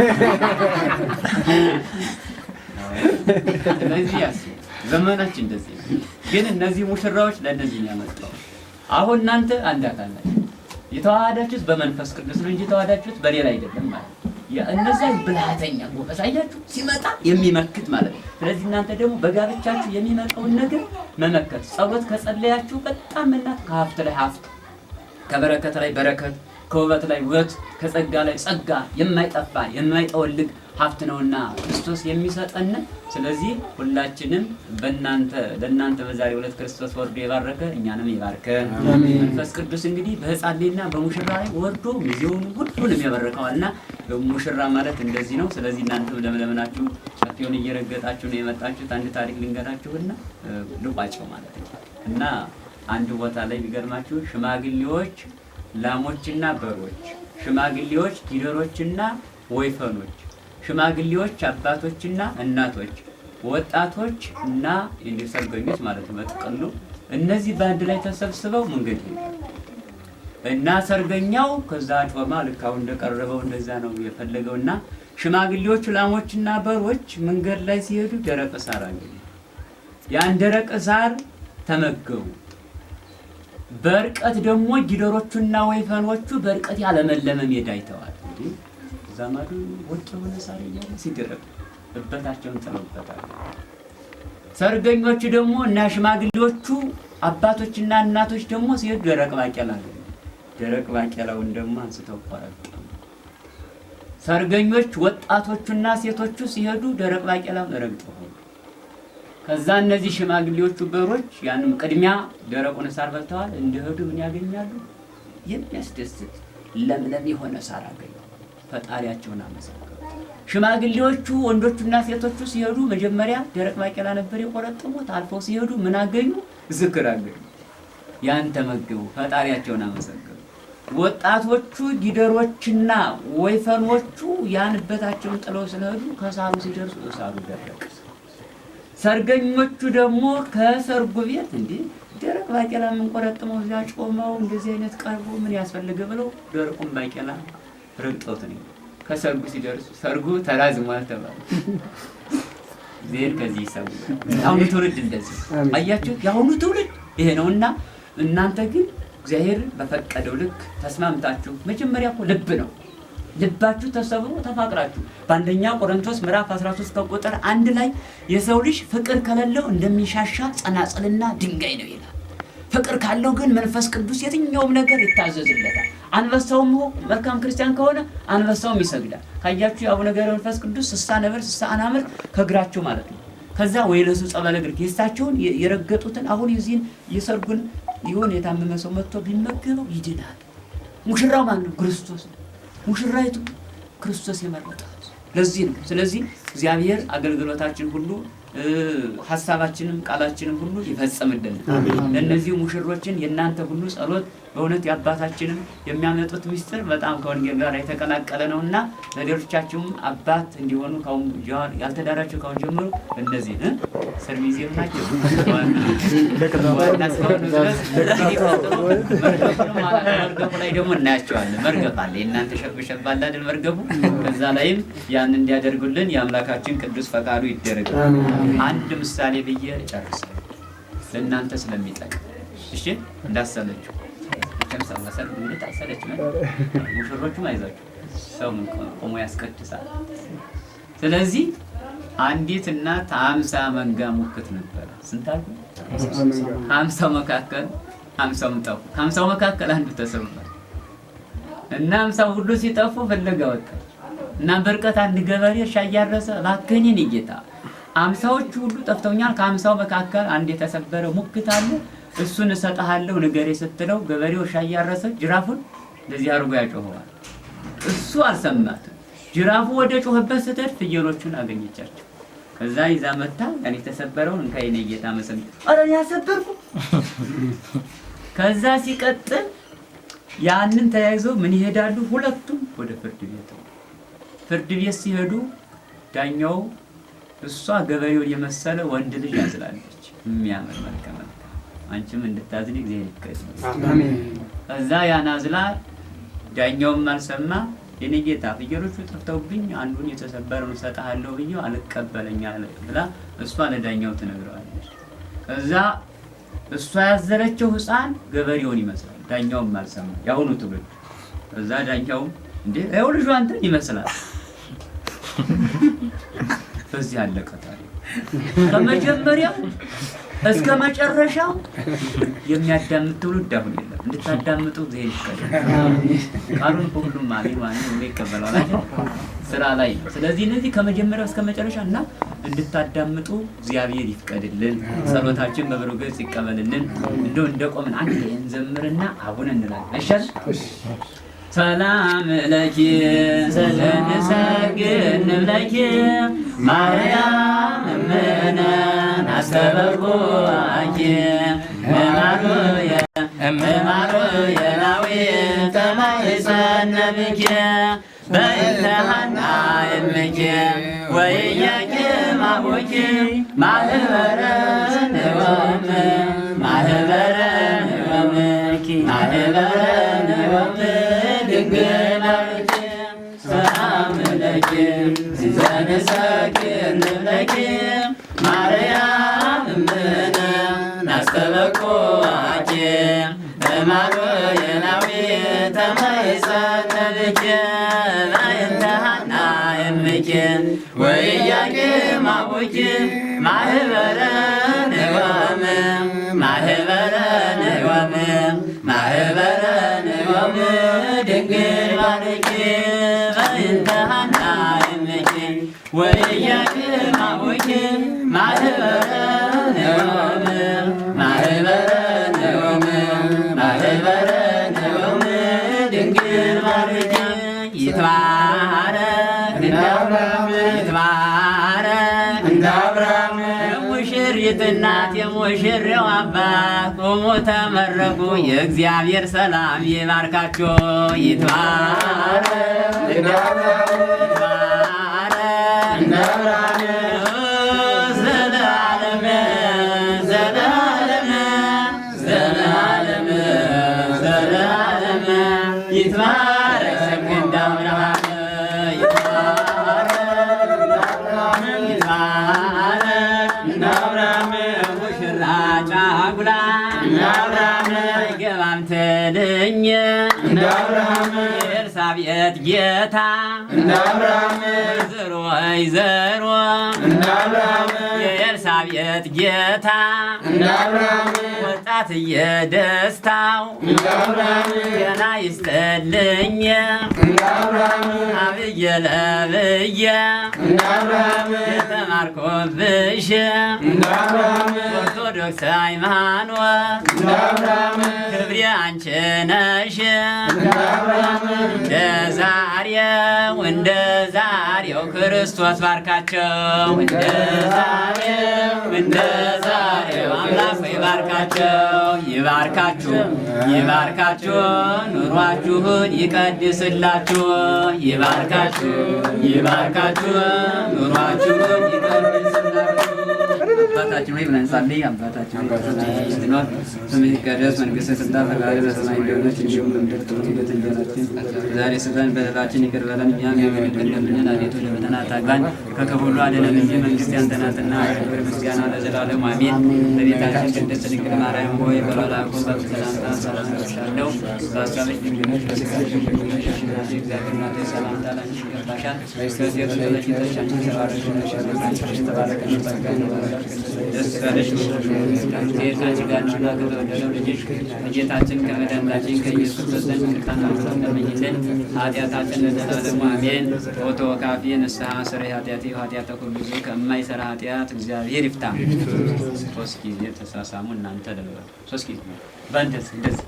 ስለዚህ ዘመናችን እንደዚህ ነው። ግን እነዚህ ሙሽራዎች ለእነዚህ ያመጣው አሁን እናንተ አንድ አካል ናችሁ። የተዋሃዳችሁት በመንፈስ ቅዱስ ነው እንጂ የተዋሃዳችሁት በሌላ አይደለም ማለት ነው። እነዚያ ብልሃተኛ ጎበዝ አያችሁ ሲመጣ የሚመክት ማለት ነው። ስለዚህ እናንተ ደግሞ በጋብቻችሁ የሚመጣውን ነገር መመከት፣ ጸሎት ከጸለያችሁ በጣም እናት ከሀብት ላይ ሀብት፣ ከበረከት ላይ በረከት፣ ከውበት ላይ ውበት፣ ከጸጋ ላይ ጸጋ የማይጠፋ የማይጠወልግ ሀብት ነውና ክርስቶስ የሚሰጠን። ስለዚህ ሁላችንም ለእናንተ በዛሬው ዕለት ክርስቶስ ወርዶ የባረከ እኛንም ይባርከን። መንፈስ ቅዱስ እንግዲህ በሕፃንና በሙሽራ ላይ ወርዶ ሚዜውን ሁሉንም ያበረከዋልና ሙሽራ ማለት እንደዚህ ነው። ስለዚህ እናንተም ለምለምናችሁ ጨፌውን እየረገጣችሁ ነው የመጣችሁት። አንድ ታሪክ ልንገራችሁና ልቋጨው ማለት ነው። እና አንድ ቦታ ላይ ቢገርማችሁ ሽማግሌዎች ላሞችና በሮች፣ ሽማግሌዎች ጊደሮችና ወይፈኖች፣ ሽማግሌዎች አባቶችና እናቶች፣ ወጣቶች እና ሰርገኞች ማለት ነው በጥቅሉ እነዚህ በአንድ ላይ ተሰብስበው መንገድ ይሄዳሉ። እና ሰርገኛው ከዛ ጮማ ልካው እንደቀረበው እንደዛ ነው የፈለገውና ሽማግሌዎቹ ላሞችና በሮች መንገድ ላይ ሲሄዱ ደረቅ ሳር አገኙ። ያን ደረቅ ሳር ተመገቡ። በርቀት ደግሞ ጊደሮቹና ወይፈኖቹ በርቀት ያለመለመ ሜዳ አይተዋል። ዛማዱ ወጥ ሆነ ሳር እያለ ሲደረቅ እበታቸውን ጥለውበታል። ሰርገኞቹ ደግሞ እና ሽማግሌዎቹ አባቶችና እናቶች ደግሞ ሲሄዱ ደረቅ ባቄላ ነው። ደረቅ ባቄላውን ደግሞ አንስተው ቆረጡ። ሰርገኞች ወጣቶቹና ሴቶቹ ሲሄዱ ደረቅ ባቄላውን ረግጠው። ከዛ እነዚህ ሽማግሌዎቹ በሮች ያንም ቅድሚያ ደረቁን ሳር በልተዋል። እንደሄዱ ምን ያገኛሉ? የሚያስደስት ለምለም የሆነ ሳር አገኙ። ፈጣሪያቸውን አመሰገኑ። ሽማግሌዎቹ ወንዶቹና ሴቶቹ ሲሄዱ መጀመሪያ ደረቅ ባቄላ ነበር የቆረጠሙት። አልፈው ሲሄዱ ምን አገኙ? ዝክር አገኙ። ያን ተመገቡ፣ ፈጣሪያቸውን አመሰገኑ። ወጣቶቹ ጊደሮችና ወይፈኖቹ ያን እበታቸውን ጥለው ስለሄዱ ከሳሩ ሲደርሱ ሳሩ ደረቀ። ሰርገኞቹ ደግሞ ከሰርጉ ቤት እንዴ ደረቅ ባቄላ ምን ቆረጥመው እዚያ ጮመው እንደዚህ አይነት ቀርቦ ምን ያስፈልገ ብለው ደረቁን ባቄላ ረግጠውት ነው። ከሰርጉ ሲደርሱ ሰርጉ ተራዝሟል ተባለ። ዜር ከዚህ ይሰው አሁን ትውልድ እንደዚህ አያችሁ፣ ያሁኑ ትውልድ ይሄ ነውና እናንተ ግን እግዚአብሔር በፈቀደው ልክ ተስማምታችሁ መጀመሪያ እኮ ልብ ነው። ልባችሁ ተሰብሮ ተፋቅራችሁ በአንደኛ ቆሮንቶስ ምዕራፍ 13 ከቁጥር 1 ላይ የሰው ልጅ ፍቅር ከሌለው እንደሚሻሻ ጸናጽልና ድንጋይ ነው ይላል። ፍቅር ካለው ግን መንፈስ ቅዱስ የትኛውም ነገር ይታዘዝለታል። አንበሳውም መልካም ክርስቲያን ከሆነ አንበሳውም ይሰግዳል። ካያችሁ አቡነ ገብረ መንፈስ ቅዱስ 60 ነብር 60 አናምር ከእግራቸው ማለት ነው። ከዛ ወይለሱ ጸበለ እግር ጌታቸውን የረገጡትን አሁን የዚህን የሰርጉን ይሁን የታመመ ሰው መጥቶ ቢመገበው ይድናል። ሙሽራው ማን ነው? ክርስቶስ ነው። ሙሽራይቱ ክርስቶስ የመረጣት ለዚህ ነው። ስለዚህ እግዚአብሔር አገልግሎታችን ሁሉ ሐሳባችንም ቃላችንም ሁሉ ይፈጸምልን። ለነዚህ ሙሽሮችን የናንተ ሁሉ ጸሎት በእውነት የአባታችንም የሚያመጡት ምስጢር በጣም ከወንጌል ጋር የተቀላቀለ ነውና ለሌሎቻችሁም አባት እንዲሆኑ ካሁን ያልተዳራችሁ ካሁን ጀምሮ እነዚህ ሰርቪስም ናቸው መርገቡ ላይ ደግሞ እናያቸዋለን። መርገብ አለ የእናንተ ሸብ አለ አይደል? መርገቡ ከዛ ላይም ያን እንዲያደርጉልን የአምላካችን ቅዱስ ፈቃዱ ይደረግ። አንድ ምሳሌ ብዬ ጨርሳለሁ ለእናንተ ስለሚጠቅም። እሺ እንዳሰለችሁ ከመሰለሰል እንዴት አይሰለች ማለት ሙሽሮቹም አይዛችሁ ሰው ቆሞ ያስቀድሳል። ስለዚህ አንዲት እናት 50 መንጋ ሙክት ነበር። ስንት አልኩ? 50 መካከል 50 ጠፉ። 50 መካከል አንዱ ተሰብሯል እና 50 ሁሉ ሲጠፉ ፈለጋ ወጣ እና በርቀት አንድ ገበሬ ሻይ ያረሰ ባከኝን ይጌታ 50ዎቹ ሁሉ ጠፍተውኛል። ከ50 መካከል አንድ የተሰበረ ሙክት አለ እሱን እሰጥሃለሁ ንገሬ ስትለው ገበሬው ሻይ ያረሰ ጅራፉን ለዚህ አርጎ ያጮኸዋል። እሱ አልሰማትም። ጅራፉ ወደ ጮህበት ስትሄድ ፍየሎቹን አገኘቻቸው። ከዛ ይዛ መጣ ያን የተሰበረውን እንካይኔ ጌታ መሰል አረ ያሰበርኩ። ከዛ ሲቀጥል ያንን ተያይዞ ምን ይሄዳሉ? ሁለቱም ወደ ፍርድ ቤት። ፍርድ ቤት ሲሄዱ ዳኛው እሷ ገበሬውን የመሰለ ወንድ ልጅ ያዝላለች የሚያምር መልካም አንቺም እንድታዝኒ እግዚአብሔር ይከስም አሜን። ከዛ ያናዝላ ዳኛውም አልሰማ የኔ ጌታ ፍየሎቹ ጠፍተውብኝ አንዱን የተሰበረውን ሰጣለሁ ብዬው አልቀበለኛ ብላ እሷ ለዳኛው ትነግረዋለች። ከዛ እሷ ያዘለችው ሕፃን ገበሬውን ይመስላል። ዳኛውም አልሰማ ያሁኑ ትውልድ። ከዛ ዳኛውም እንዴ አይው ልጅ አንተን ይመስላል። በዚህ አለቀ ታሪክ ከመጀመሪያው እስከ መጨረሻው የሚያዳምጥ ትውልድ አሁን የለም። እንድታዳምጡ እግዚአብሔር ይፍቀድልን። ቃሉን ሁሉም ማለት ነው ይቀበላል ስራ ላይ። ስለዚህ እነዚህ ከመጀመሪያው እስከ መጨረሻ እና እንድታዳምጡ እግዚአብሔር ይፍቀድልን። ጸሎታችን በብሩህ ገጽ ይቀበልልን። እንደው እንደቆምን አንድ እንዘምርና አቡነ እንላለን። አይሻል? ሰላም ለኪ ሰለንሰግድ ለኪ ማርያም እምነ አስተበርኩኪ እማኑኤላዊ ተማይጸነብኪ በእንተ ሐና እምኪ ወኢያቄም አቡኪ ማህበረ ንወም ማህበረ ንወምኪ ማህበረ ንወም ድንግል ሰላም ለኪ ዘንሰግድ ለኪ ማርያም እምነ አስተበርኩኪ እማኑኤላዊ ተማይጸነብኪ በእንተ ሐና እምኪ ወኢያቄም አቡኪ ማህበረ ንወም ማህበረ ንወም ማህበረ ንወም ድንግል ባርኪ በእንተ ሐና እምኪ ወኢያቄም አቡኪ ማህበረ ንወም ማህበረ ንወም ማህበረ ንወም ድንግል ባርኪ ይትባረክ የሙሽሪት እናት የሙሽሬው አባት ቆሞ ተመረቁ። የእግዚአብሔር ሰላም ይባርካችሁ። ይትባረክ ዘላለም ዘላለም ዘላለም ዘላለም ይትባረክ ሰግድ አብርሃም ሙሽራ ጫጉላ ገባም ትልኝ የኤልሳቤጥ ጌታ ወይዘሮ ወይዘሮ የኤልሳቤጥ ጌታ ወጣትዬ ደስታው ገና ይስጥልኝ አብዬ ለብዬ የተማርኩብሽ ኦርቶዶክስ ሃይማኖት ክብሬ አንቺ ነሽ። እንደ ዛሬው እንደ ዛሬው ክርስቶስ ባርካቸው። እንደ ዛሬው አምላክ ይባርካቸው። ይባርካችሁ ይባርካችሁ ኑሯችሁን ይቀድስላችሁ። ይባርካችሁ ይባርካችሁ ኑሯችሁን ይቀድስላችሁ። አባታችን ሆይ ብለን እንጸልይ። አባታችን ሆይ ስትኖር ስምህ ይቀደስ፣ መንግሥትህ ትምጣ፣ ፈቃድህ በሰማይ እንደሆነች እንዲሁም በምድር ትሁን። የዕለት እንጀራችንን ዛሬ ስጠን፣ በደላችንን ይቅር በለን እኛም የምንበድልን፣ አቤቱ ወደ ፈተና አታግባን ከክፉ ሁሉ አድነን እንጂ መንግሥት ያንተ ናትና፣ ክብር ምስጋና ለዘላለሙ አሜን። እመቤታችን ቅድስት ድንግል ማርያም ሆይ በመልአኩ ሰላምታ ሰላም እልሻለሁ። በሐሳብሽ ድንግል ነሽ፣ በሥጋሽ ድንግል ነሽ። እግዚአብሔር እናት ሆይ ሰላምታ ላንቺ ይገባሻል። ከሴቶች ተለይተሽ አንቺ የተባረክሽ ነሽ፣ የማኅፀንሽ የተባረከ ነው። ጸጋን የተመላሽ ደስ ያለሽ ከአንቺ ጋር ነውና ከተወደደው ልጅሽ ከጌታችን ከመድኃኒታችን ከኢየሱስ ክርስቶስ ይቅርታን ለምኝልን ኃጢአታችን ለዘላለሙ አሜን። ኦቶ ካፌ ንስሐ ስረይ ኃጢአቴ ኃጢአተ ኩሉ ሕዝብ ከማይሰራ ኃጢአት እግዚአብሔር ይፍታ። ሶስት ጊዜ ተሳሳሙ እናንተ ደበ ሶስት ጊዜ በእንደዚህ እንደዚህ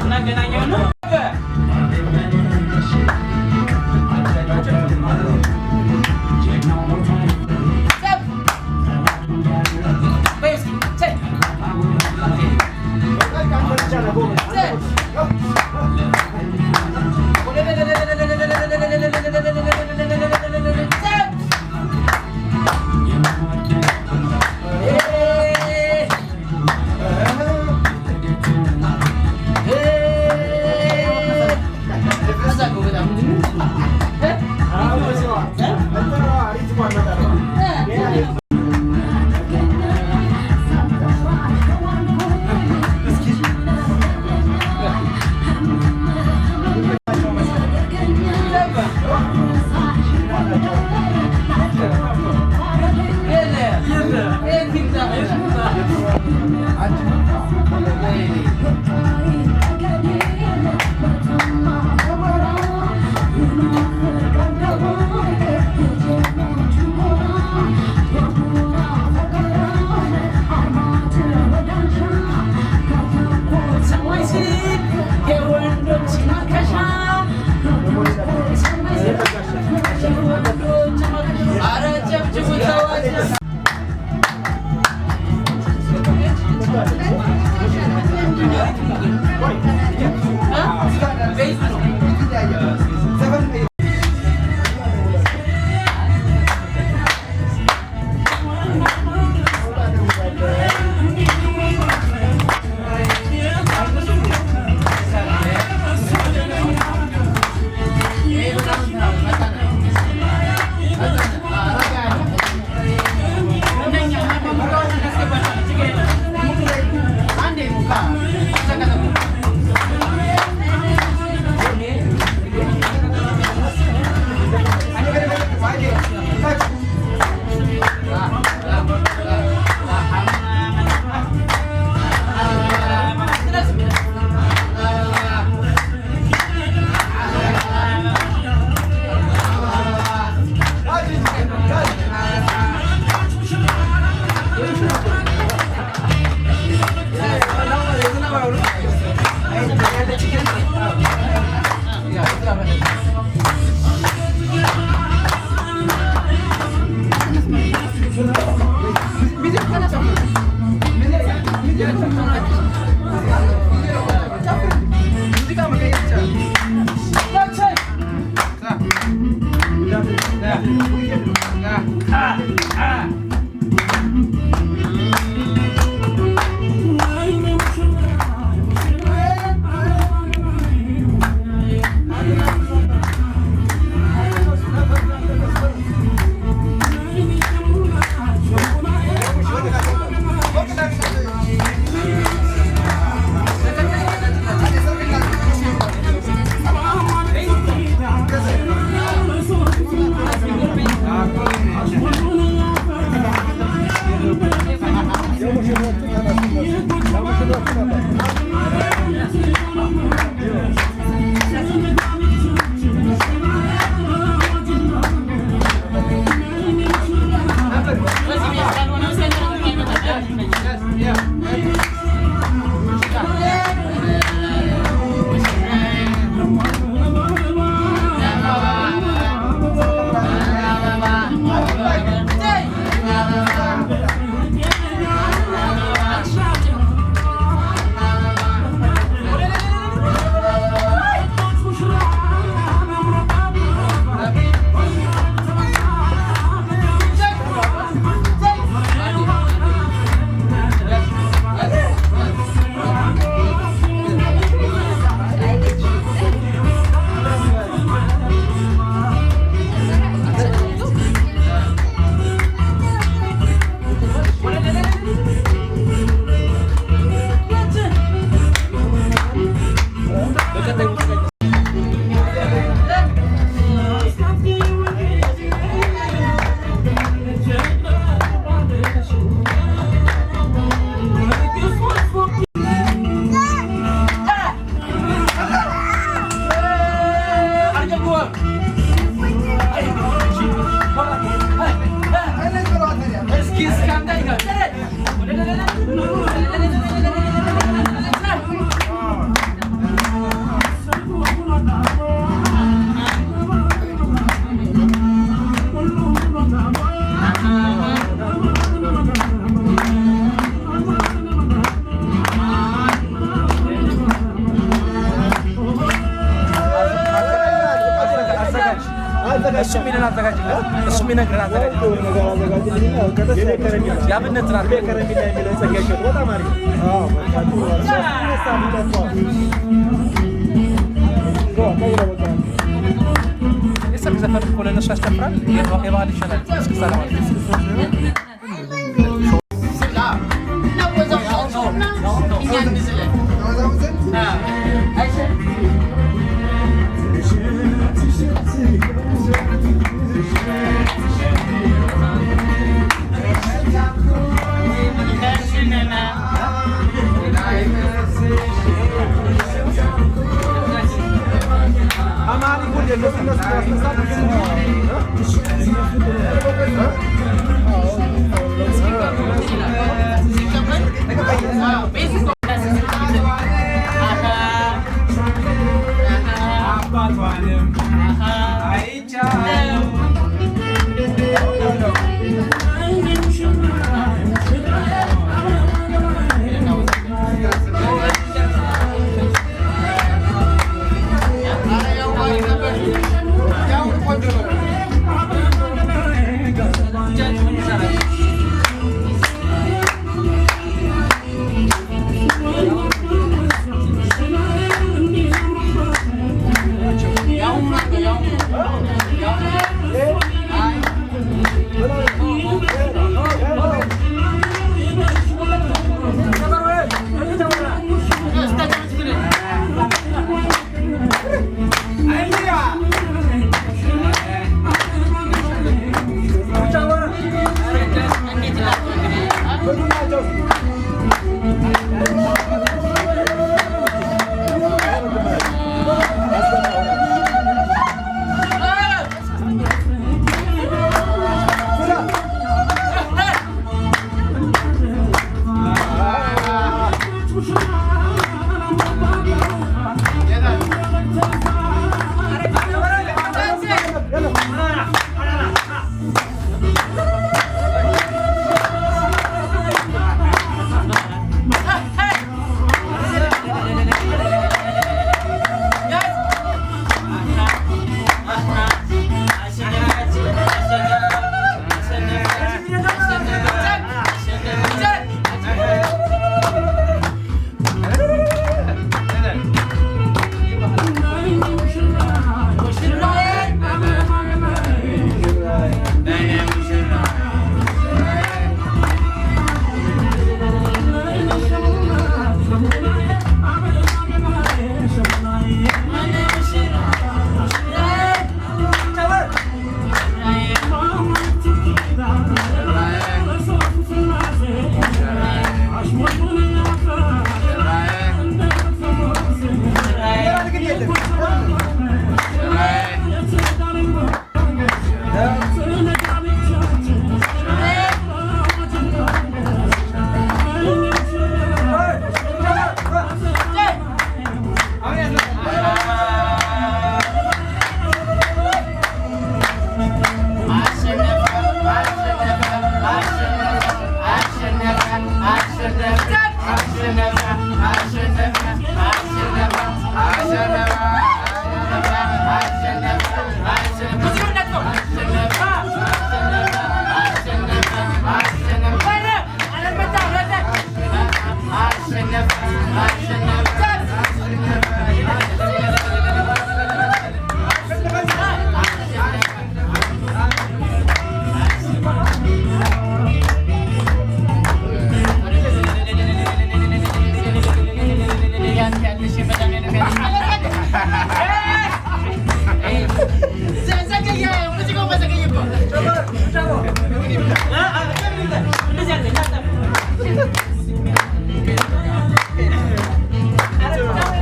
እናገናኘው ነው እሱ የሚለን አዘጋጅለት፣ እሱ የሚነግረን አዘጋጅለት። የአብነት ናት ከረሜላ የሚለን ጸጋቸው በጣም አሪፍ የሰርግ ዘፈን እኮ ለእነሱ ያስተምራል። የባህል ይሻላል እስክስታ ለማለት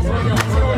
Thank you.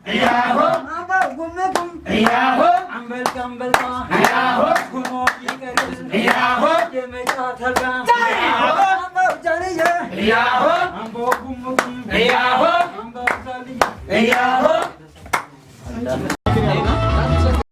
Yaho, መልካም በልታ ሆኖ ይቀርል የመጫ ተጋ አምባው ጃንየ አምባው ጉሙጉም አምባው ጃንየ